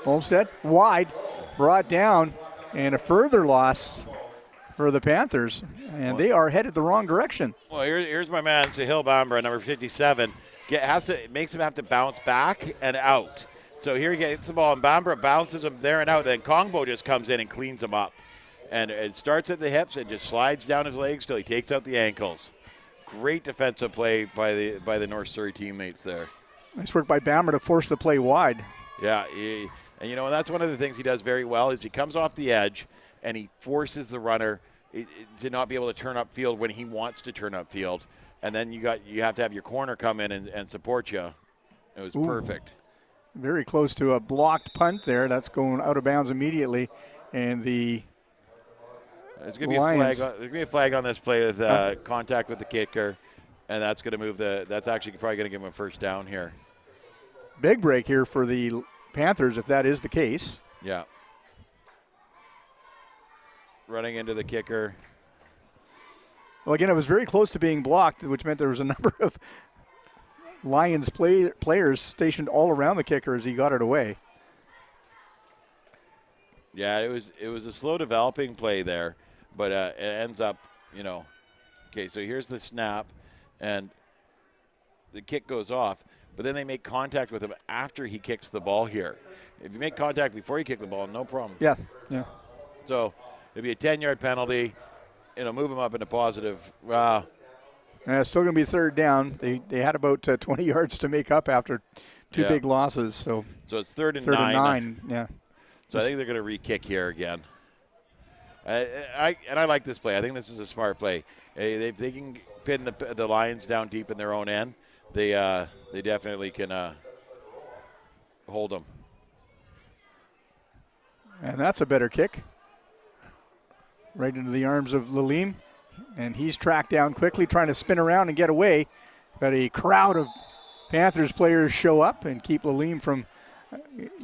Olmstead, wide, brought down, and a further loss for the Panthers, and they are headed the wrong direction. Well, here's my man, Sahil Bambra, number 57. Makes him have to bounce back and out. So here he gets the ball, and Bambra bounces him there and out. Then Kongbo just comes in and cleans him up. And it starts at the hips and just slides down his legs till he takes out the ankles. Great defensive play by the North Surrey teammates there. Nice work by Bambra to force the play wide. Yeah, and you know, that's one of the things he does very well is he comes off the edge and he forces the runner to not be able to turn upfield when he wants to turn upfield. And then you have to have your corner come in and support you. It was perfect. Very close to a blocked punt there. That's going out of bounds immediately. And the There's going to be a flag on this play with contact with the kicker, and that's going to move that's actually probably going to give him a first down here. Big break here for the Panthers if that is the case. Yeah. Running into the kicker. Well, again, it was very close to being blocked, which meant there was a number of Lions players stationed all around the kicker as he got it away. Yeah, it was a slow developing play there, but it ends up, okay, so here's the snap, and the kick goes off, but then they make contact with him after he kicks the ball here. If you make contact before you kick the ball, no problem. Yeah. So it'd be a 10-yard penalty. Move them up into positive. It's still going to be third down. They had about 20 yards to make up after two big losses. So it's third and 9. Yeah. So I think they're going to re-kick here again. I like this play. I think this is a smart play. If they can pin the Lions down deep in their own end, they definitely can hold them. And that's a better kick. Right into the arms of Lalim. And he's tracked down quickly, trying to spin around and get away. But a crowd of Panthers players show up and keep Lalim from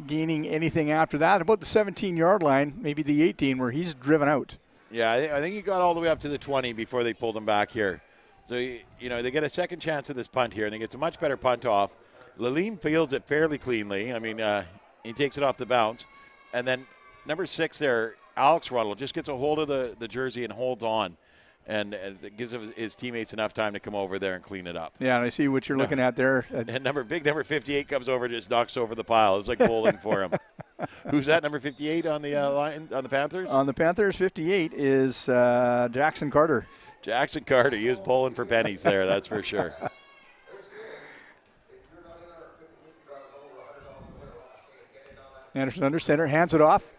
gaining anything after that. About the 17-yard line, maybe the 18, where he's driven out. Yeah, I think he got all the way up to the 20 before they pulled him back here. So, they get a second chance at this punt here, and he gets a much better punt off. Lalim fields it fairly cleanly. I mean, he takes it off the bounce. And then number 6 there, Alex Ruddle, just gets a hold of the jersey and holds on. And it gives his teammates enough time to come over there and clean it up. Yeah, and I see what you're looking at there. And number 58 comes over and just knocks over the pile. It was like bowling for him. Who's that, number 58 on the Panthers? On the Panthers, 58 is Jackson Carter. Jackson Carter. He was bowling for pennies there, that's for sure. Anderson under center, hands it off.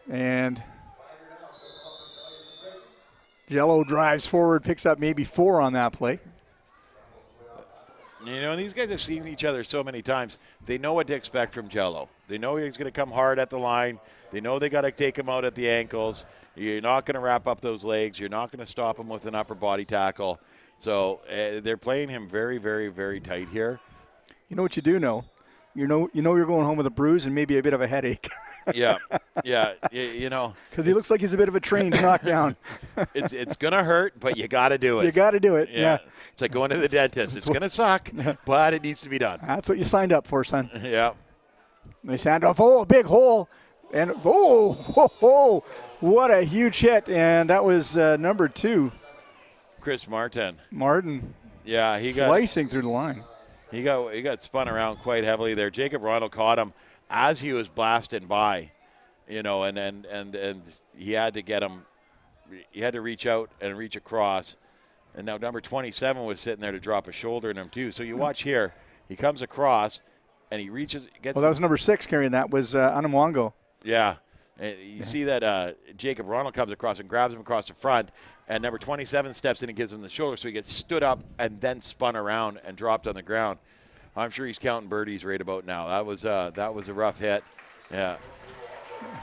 And Jello drives forward, picks up maybe 4 on that play. These guys have seen each other so many times. They know what to expect from Jello. They know he's going to come hard at the line. They know they got to take him out at the ankles. You're not going to wrap up those legs. You're not going to stop him with an upper body tackle. So they're playing him very, very, very tight here. You know what you do know? You know you're going home with a bruise and maybe a bit of a headache. Yeah. Because he looks like he's a bit of a train to knock down. It's going to hurt, but you got to do it. You got to do it, yeah. It's like going to the dentist. It's going to suck, but it needs to be done. That's what you signed up for, son. Yeah. They sand off, a big hole. And, what a huge hit. And that was number 2. Chris Martin. Yeah, he got slicing through the line. He got spun around quite heavily there. Jacob Ronald caught him as he was blasting by, and he had to get him. He had to reach out and reach across. And now number 27 was sitting there to drop a shoulder in him too. So you watch here. He comes across, and he reaches. Gets. Well, that was number 6 carrying that was Anamwango. Yeah. And you see that Jacob Ronald comes across and grabs him across the front, and number 27 steps in and gives him the shoulder, so he gets stood up and then spun around and dropped on the ground. I'm sure he's counting birdies right about now. That was a rough hit. Yeah.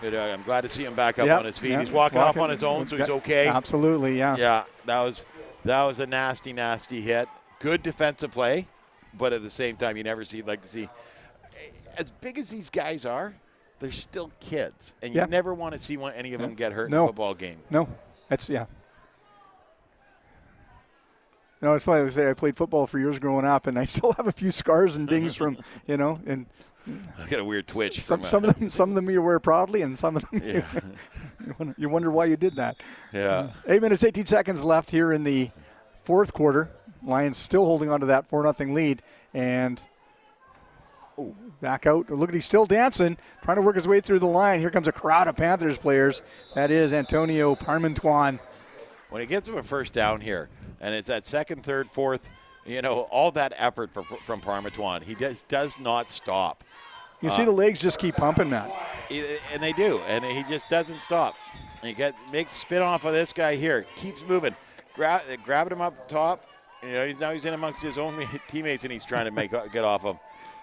But, I'm glad to see him back up on his feet. He's walking off on his own, so he's okay. Absolutely, yeah. Yeah, that was a nasty, nasty hit. Good defensive play, but at the same time, you never like to see. As big as these guys are, they're still kids, and you never want to see any of them get hurt in a football game. No, it's it's funny to say I played football for years growing up, and I still have a few scars and dings from, and I got a weird twitch. Some of them you wear proudly, and some of them you wonder why you did that. Yeah. 8 minutes, 18 seconds left here in the fourth quarter. Lions still holding on to that 4-0 lead, and back out. Look at, he's still dancing, trying to work his way through the line. Here comes a crowd of Panthers players. That is Antonio Parmentuan. When he gets him a first down here, and it's that second, third, fourth, all that effort from Parmentuan, he does not stop. You see the legs just keep pumping, Matt. And they do, and he just doesn't stop. He makes a spin off of this guy here, keeps moving, grabbing him up top. He's in amongst his own teammates, and he's trying to get off him.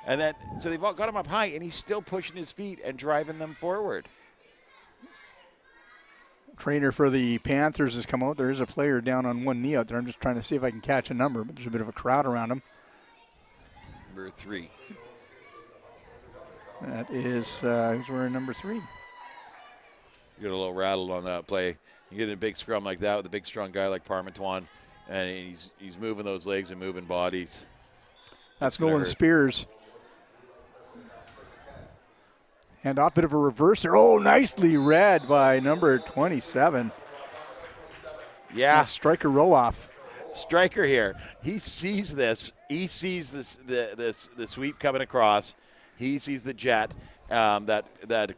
And then, so they've all got him up high, and he's still pushing his feet and driving them forward. Trainer for the Panthers has come out. There is a player down on one knee out there. I'm just trying to see if I can catch a number, but there's a bit of a crowd around him. Number 3. That is, who's wearing number 3? You get a little rattled on that play. You get a big scrum like that with a big, strong guy like Parmentuan, and he's moving those legs and moving bodies. That's Nolan Spears. And off, bit of a reverse there. Oh, nicely read by number 27. Yeah. Striker Roloff. Striker here. He sees this. He sees the sweep coming across. He sees the jet that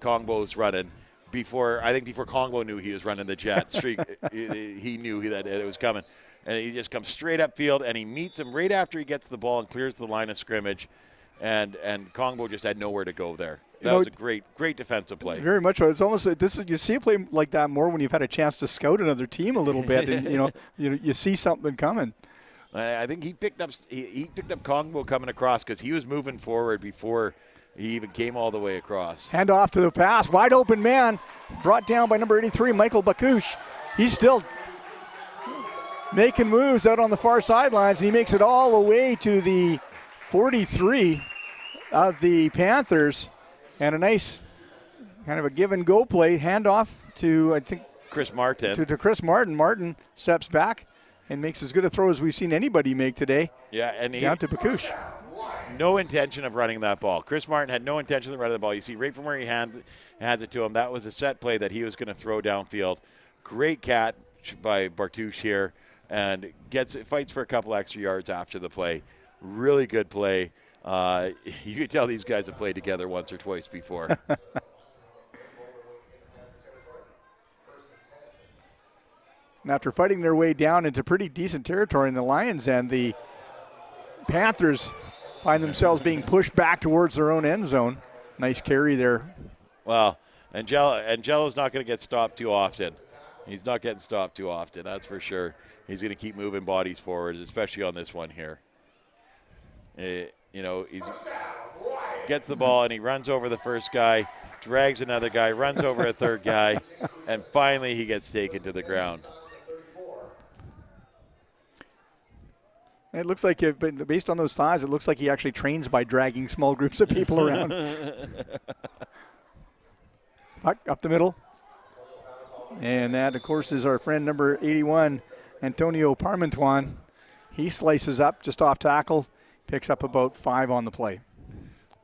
Kongbo's running. before Kongbo knew he was running the jet streak. He knew that it was coming. And he just comes straight up field, and he meets him right after he gets the ball and clears the line of scrimmage. And Kongbo just had nowhere to go there. That was a great defensive play. Very much so. It's almost like you see a play like that more when you've had a chance to scout another team a little bit, and you see something coming. I think he picked up Kongbo coming across because he was moving forward before he even came all the way across. Hand off to the pass, wide open man, brought down by number 83, Michael Bakush. He's still making moves out on the far sidelines. He makes it all the way to the 43 of the Panthers, and a nice kind of a give and go play. Handoff to, I think, Chris Martin. To Chris Martin. Martin steps back and makes as good a throw as we've seen anybody make today. Yeah, and down to Bakush. No intention of running that ball. Chris Martin had no intention of running the ball. You see right from where he hands it to him, that was a set play that he was going to throw downfield. Great catch by Bartouche here, and fights for a couple extra yards after the play. Really good play. You could tell these guys have played together once or twice before. And after fighting their way down into pretty decent territory in the Lions' end, the Panthers find themselves being pushed back towards their own end zone. Nice carry there. Well, Angelo's not going to get stopped too often. He's not getting stopped too often, that's for sure. He's going to keep moving bodies forward, especially on this one here. He gets the ball and he runs over the first guy, drags another guy, runs over a third guy, and finally he gets taken to the ground. It looks like, based on those thighs, it looks like he actually trains by dragging small groups of people around. Up the middle. And that, of course, is our friend number 81, Antonio Parmentuan. He slices up just off tackle, picks up about 5 on the play.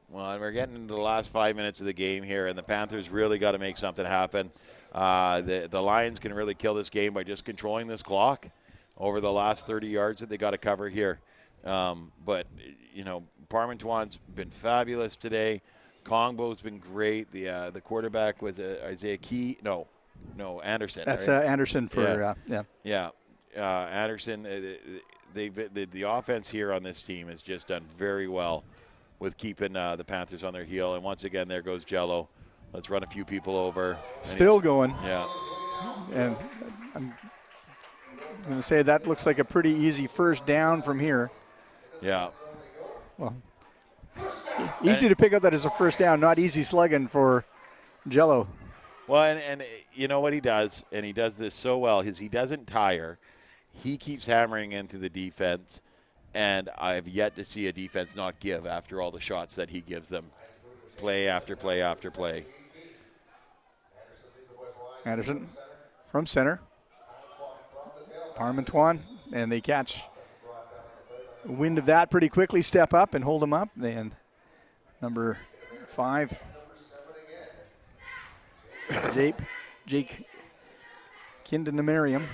Well, and we're getting into the last 5 minutes of the game here, and the Panthers really got to make something happen. The Lions can really kill this game by just controlling this clock over the last 30 yards that they got to cover here. But Parmentuan's been fabulous today. Kongbo's been great. The quarterback was Isaiah Key. No, Anderson. That's right? Anderson for, Yeah. Anderson, the offense here on this team has just done very well with keeping the Panthers on their heel. And once again, there goes Jello. Let's run a few people over. Still going. Yeah. And I'm going to say that looks like a pretty easy first down from here. Yeah. Well, easy to pick up that as a first down, not easy slugging for Jello. Well, and you know what he does, and he does this so well, is he doesn't tire. He keeps hammering into the defense, and I've yet to see a defense not give after all the shots that he gives them, play after play after play. Anderson from center. Parmentuan, and they catch wind of that pretty quickly, step up and hold him up. And number 5, Jake Kindenamariam.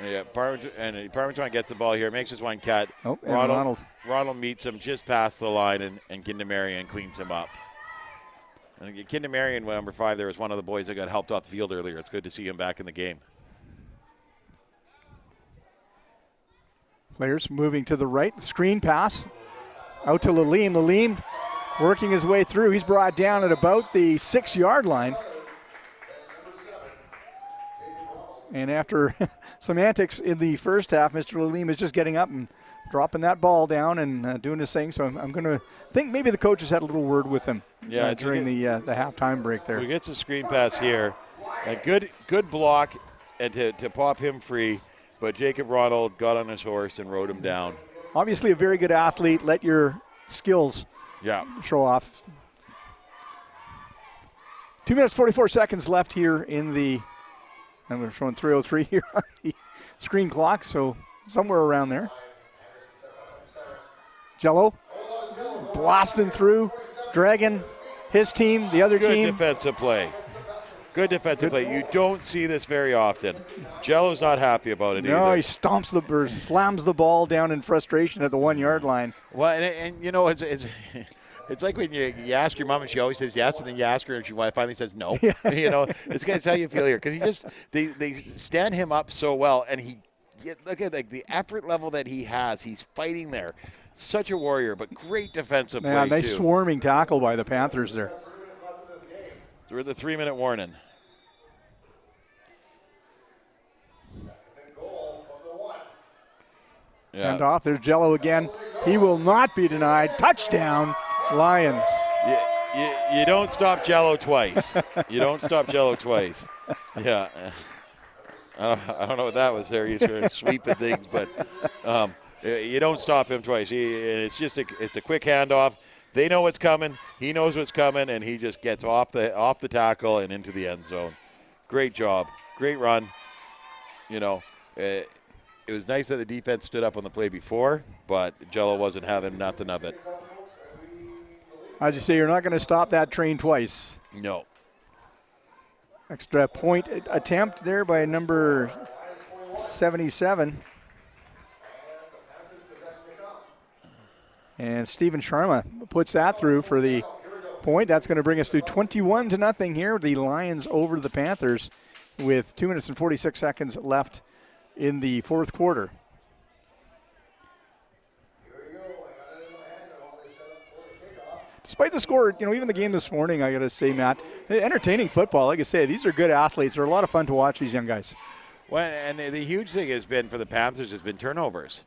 Yeah, Parmentuan gets the ball here, makes his one cut. Oh, and Ronald meets him just past the line, and Kindenamarian cleans him up. And Kindenamarian, number 5, there was one of the boys that got helped off the field earlier. It's good to see him back in the game. Players moving to the right. Screen pass out to Lalim. Lalim working his way through. He's brought down at about the 6-yard line. And after some antics in the first half, Mr. Lalim is just getting up and dropping that ball down and doing his thing. So I'm going to think maybe the coaches had a little word with him during the halftime break there. He gets a screen pass here. A good block and to pop him free. But Jacob Ronald got on his horse and rode him down. Obviously a very good athlete. Let your skills show off. 2 minutes, 44 seconds left here in the, and we're showing 3:03 here on the screen clock, so somewhere around there. Jello blasting through, dragging his team, the other team. Good defensive play. Good defensive play. You don't see this very often. Jello's not happy about it either. No, he slams the ball down in frustration at the 1-yard line. Well, and it's it's like when you ask your mom and she always says yes, and then you ask her and she finally says no. It's how you feel here because they stand him up so well, and look at the effort level that he has. He's fighting there. Such a warrior, but great defensive play, nice too. swarming tackle by the Panthers there. So we're at the 3-minute warning. Yeah. And off. There's Jello again. He will not be denied. Touchdown, Lions. You don't stop Jello twice. You don't stop Jello twice. Yeah. I don't know what that was there. He's sort of sweeping things, but you don't stop him twice. It's a quick handoff. They know what's coming. He knows what's coming, and he just gets off the tackle and into the end zone. Great job. Great run. It was nice that the defense stood up on the play before, but Jello wasn't having nothing of it. As you say, you're not going to stop that train twice. No. Extra point attempt there by number 77. And Steven Sharma puts that through for the point. That's going to bring us to 21-0 here. The Lions over the Panthers with 2 minutes and 46 seconds left in the fourth quarter. Despite the score, even the game this morning, I got to say, Matt, entertaining football. Like I say, these are good athletes. They're a lot of fun to watch, these young guys. Well, and the huge thing has been for the Panthers has been turnovers.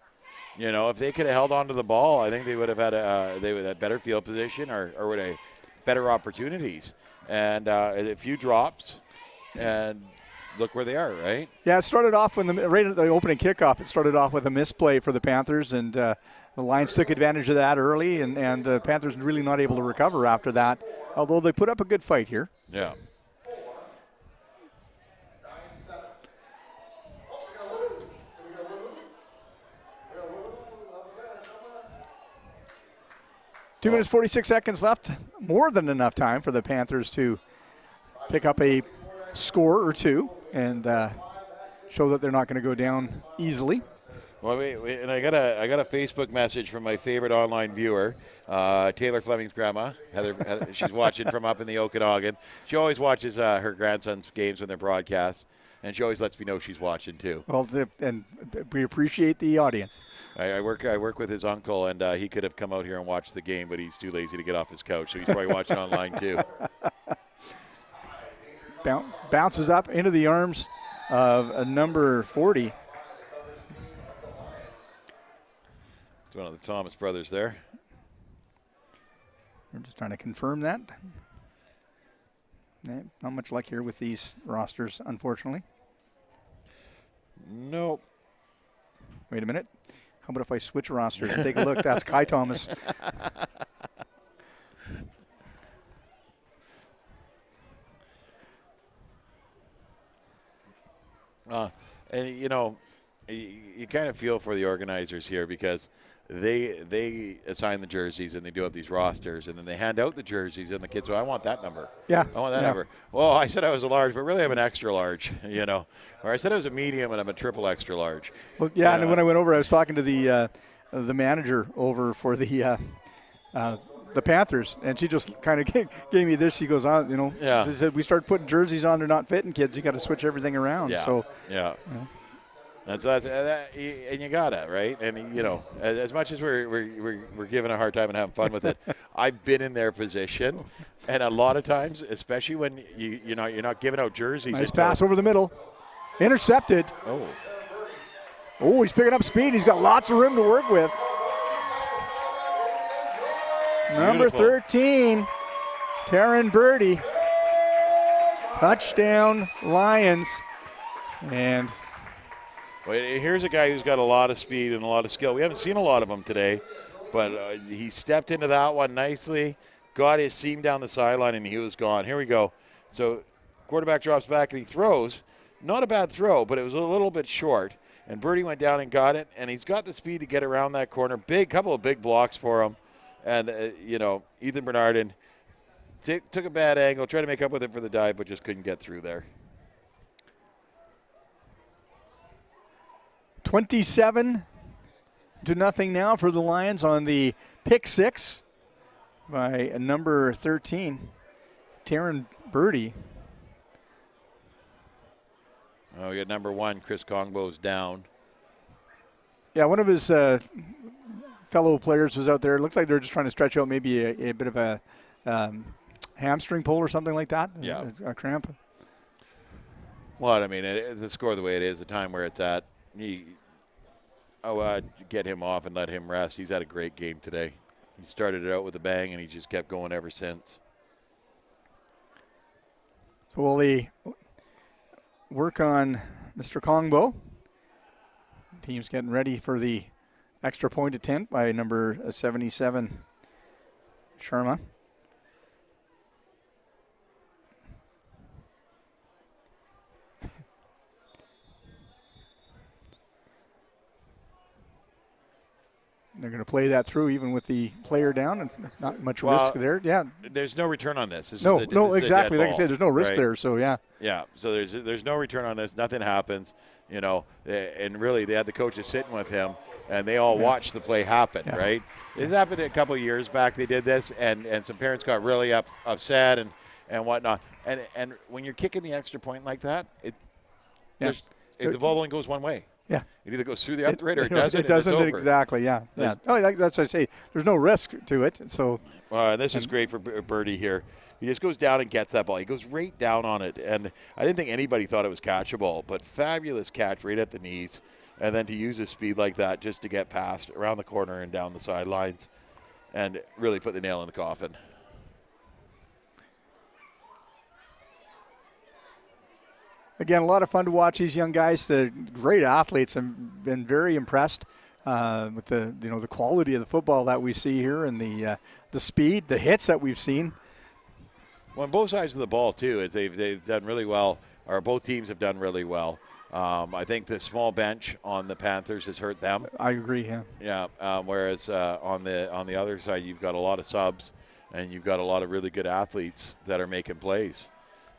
If they could have held on to the ball, I think they would have had better field position or would have better opportunities. And a few drops, and look where they are, right? Yeah, it started off right at the opening kickoff. It started off with a misplay for the Panthers, and the Lions took advantage of that early, and the Panthers really not able to recover after that, although they put up a good fight here. Yeah. Two minutes, 46 seconds left. More than enough time for the Panthers to pick up a score or two and show that they're not going to go down easily. Well, and I got a Facebook message from my favorite online viewer, Taylor Fleming's grandma, Heather. She's watching from up in the Okanagan. She always watches her grandson's games when they're broadcast, and she always lets me know she's watching too. Well, and we appreciate the audience. I work with his uncle, and he could have come out here and watched the game, but he's too lazy to get off his couch, so he's probably watching online too. Bounces up into the arms of a number 40. It's one of the Thomas brothers there. We're just trying to confirm that. Not much luck here with these rosters, unfortunately. Nope. Wait a minute. How about if I switch rosters and take a look? That's Kai Thomas. And you kind of feel for the organizers here because they assign the jerseys and they do have these rosters, and then they hand out the jerseys, and the kids go, I want that number. Yeah. I want that number. Well, I said I was a large, but really I'm an extra large, Or I said I was a medium and I'm a triple extra large. Well, yeah, and when I went over, I was talking to the manager over for the Panthers, and she just kind of gave me this. She goes on, She said, we start putting jerseys on, they're not fitting, kids. You got to switch everything around. Yeah. So, yeah. And you gotta, right? And as much as we're giving a hard time and having fun with it, I've been in their position, and a lot of times, especially when you're not giving out jerseys. Nice pass over the middle, intercepted. Oh, he's picking up speed. He's got lots of room to work with. Number 13, Taryn Birdie. Touchdown, Lions. And well, here's a guy who's got a lot of speed and a lot of skill. We haven't seen a lot of them today, but he stepped into that one nicely, got his seam down the sideline, and he was gone. Here we go. So quarterback drops back, and he throws. Not a bad throw, but it was a little bit short. And Birdie went down and got it, and he's got the speed to get around that corner. Couple of big blocks for him. And, Ethan Bernardin took a bad angle, tried to make up with it for the dive, but just couldn't get through there. 27-0 now for the Lions on the pick six by number 13, Taryn Birdie. Oh, we got number 1, Chris Congbo's down. Yeah, one of his fellow players was out there. It looks like they're just trying to stretch out maybe a bit of a hamstring pull or something like that. Yeah. A cramp. Well, I mean, the score the way it is, the time where it's at, get him off and let him rest. He's had a great game today. He started it out with a bang, and he just kept going ever since. So will he work on Mr. Congbo? Team's getting ready for the extra point attempt by number 77, Sharma. They're going to play that through even with the player down and not much risk there. Yeah. There's no return on this. No, exactly. Like I said, there's no risk there. So, yeah. Yeah. So there's no return on this. Nothing happens, and really they had the coaches sitting with him and they all watched the play happen, right? This happened a couple of years back. They did this and some parents got really upset and whatnot. And when you're kicking the extra point like that, the ball only goes one way. Yeah. It either goes through the upright or it doesn't. It doesn't exactly, yeah. Oh, that's what I say. There's no risk to it. So this is great for Birdie here. He just goes down and gets that ball. He goes right down on it. And I didn't think anybody thought it was catchable, but fabulous catch right at the knees. And then to use his speed like that just to get past around the corner and down the sidelines and really put the nail in the coffin. Again, a lot of fun to watch these young guys. They're great athletes. I've been very impressed with the quality of the football that we see here and the speed, the hits that we've seen. Well, on both sides of the ball too, they've done really well. Or both teams have done really well. I think the small bench on the Panthers has hurt them. I agree. Yeah. Yeah. Whereas on the other side, you've got a lot of subs, and you've got a lot of really good athletes that are making plays.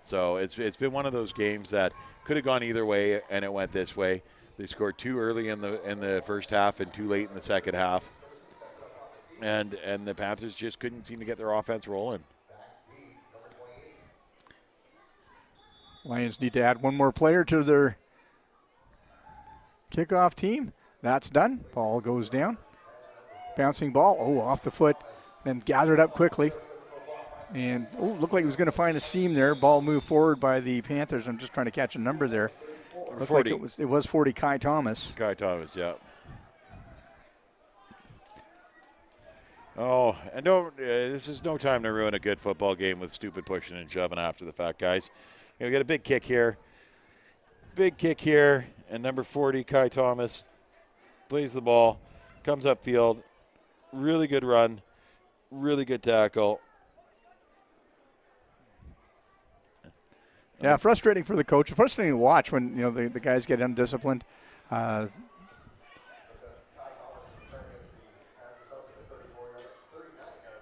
So it's been one of those games that could have gone either way, and it went this way. They scored too early in the first half and too late in the second half, and the Panthers just couldn't seem to get their offense rolling. Lions need to add one more player to their kickoff team. That's done. Ball goes down. Bouncing ball. Oh, off the foot, then gathered up quickly. And, looked like he was going to find a seam there. Ball moved forward by the Panthers. I'm just trying to catch a number there. Looked 40. Like it was 40, Kai Thomas. Kai Thomas, yeah. Oh, and this is no time to ruin a good football game with stupid pushing and shoving after the fact, guys. We got a big kick here. Big kick here. And number 40, Kai Thomas, plays the ball, comes upfield. Really good run. Really good tackle. Yeah, frustrating for the coach. Frustrating to watch when the guys get undisciplined.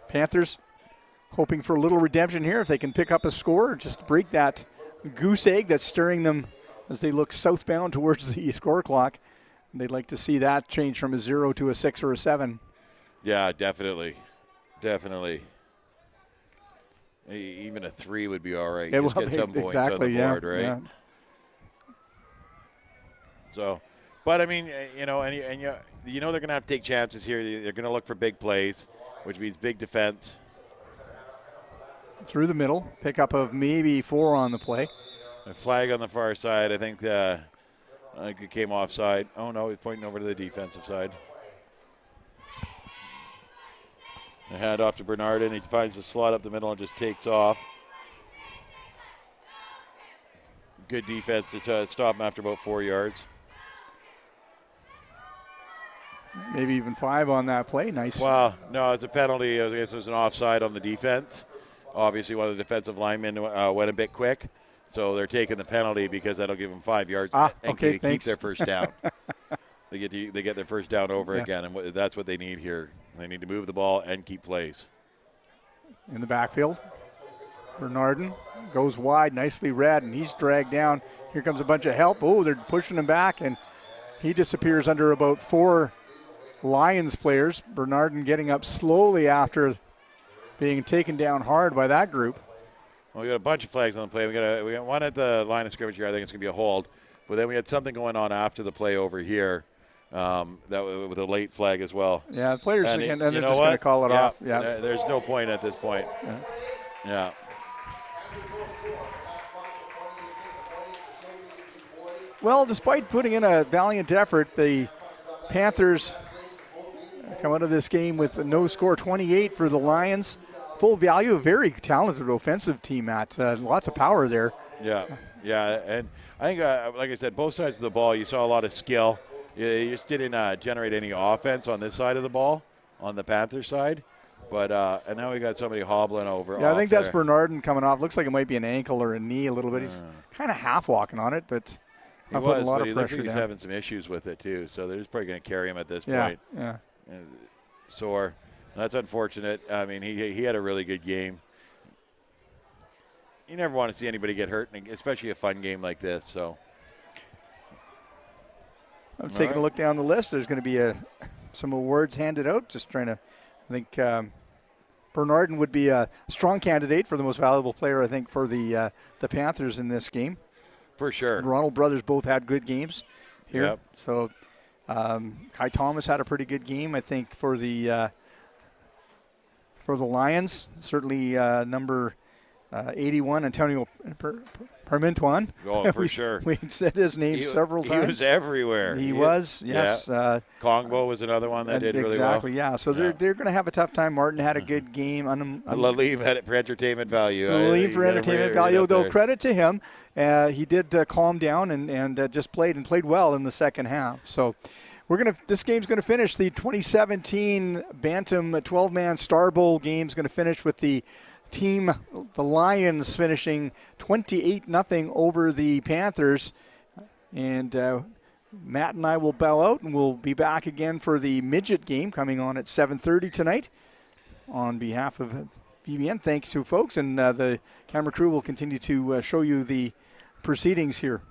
Panthers hoping for a little redemption here if they can pick up a score, just break that goose egg that's stirring them as they look southbound towards the score clock. They'd like to see that change from a 0 to a 6 or a 7. Yeah, definitely. Even a 3 would be all right. Yeah, just get some points on the board, right? Yeah. So, but I mean, they're going to have to take chances here. They're going to look for big plays, which means big defense. Through the middle, pick up of maybe 4 on the play. A flag on the far side. I think it came offside. Oh no, he's pointing over to the defensive side. The hand off to Bernard, and he finds the slot up the middle and just takes off. Good defense to stop him after about 4 yards. Maybe even 5 on that play. Nice. Well, no, it's a penalty. I guess there's an offside on the defense. Obviously, one of the defensive linemen went a bit quick, so they're taking the penalty because that'll give them 5 yards and keep their first down. They get their first down over again, and that's what they need here. They need to move the ball and keep plays. In the backfield, Bernardin goes wide, nicely read, and he's dragged down. Here comes a bunch of help. Oh, they're pushing him back, and he disappears under about 4 Lions players. Bernardin getting up slowly after being taken down hard by that group. Well, we got a bunch of flags on the play. We got one at the line of scrimmage here. I think it's going to be a hold. But then we had something going on after the play over here with a late flag as well. Yeah, the players and again, and they're just going to call it off. Yeah, there's no point at this point. Yeah. Well, despite putting in a valiant effort, the Panthers come out of this game with a no score, 28 for the Lions. Full value, a very talented offensive team, Matt. Lots of power there. Yeah, and I think, like I said, both sides of the ball, you saw a lot of skill. You just didn't generate any offense on this side of the ball, on the Panthers side. But and now we got somebody hobbling over. Yeah, I think that's there. Bernardin coming off. Looks like it might be an ankle or a knee a little bit. He's kind of half walking on it, but he putting a lot but of pressure he's down. having some issues with it too. So they're just probably going to carry him at this Yeah, point. yeah. Sore. That's unfortunate. I mean, he had a really good game. You never want to see anybody get hurt, especially a fun game like this. So I'm taking a look down the list. There's going to be some awards handed out. Just trying to, I think Bernardin would be a strong candidate for the most valuable player, I think, for the Panthers in this game. For sure. And Ronald brothers both had good games here. Yep. So Kai Thomas had a pretty good game, I think, for the Lions. Certainly number 81, Antonio Parmentuan. Oh, for sure. We said his name several times. He was everywhere. He was, yes. Yeah. Kongbo was another one that did really well. Exactly, yeah. So they're going to have a tough time. Martin had a good game. Lalim had it for entertainment value. Lalim for entertainment value, though credit to him. He did calm down and just played well in the second half. So this game's going to finish. The 2017 Bantam 12-man STARBOWL game is going to finish with the Lions finishing 28-0 over the Panthers. And Matt and I will bow out, and we'll be back again for the midget game coming on at 7:30 tonight. On behalf of BBN, thanks to folks, and the camera crew will continue to show you the proceedings here.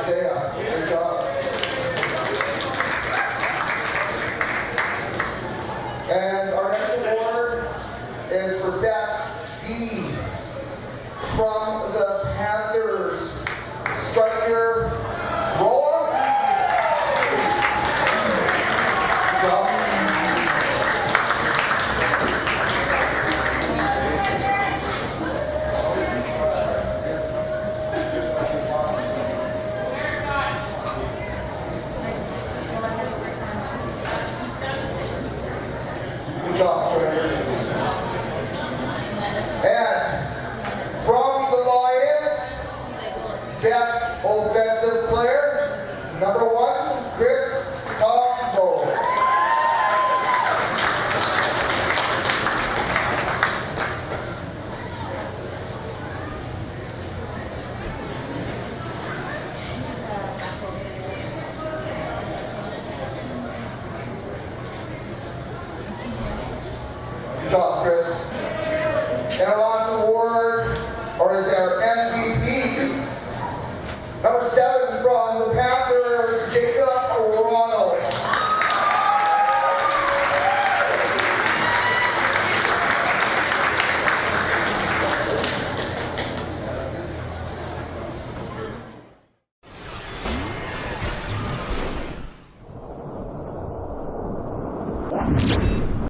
Isaiah. Good job. And our next award is for Best D from the Panthers. Striker Roa. Good job. Good job, Striker. And from the Lions, Best Offensive Player, number 1, Chris Tombo. Good job, Chris. And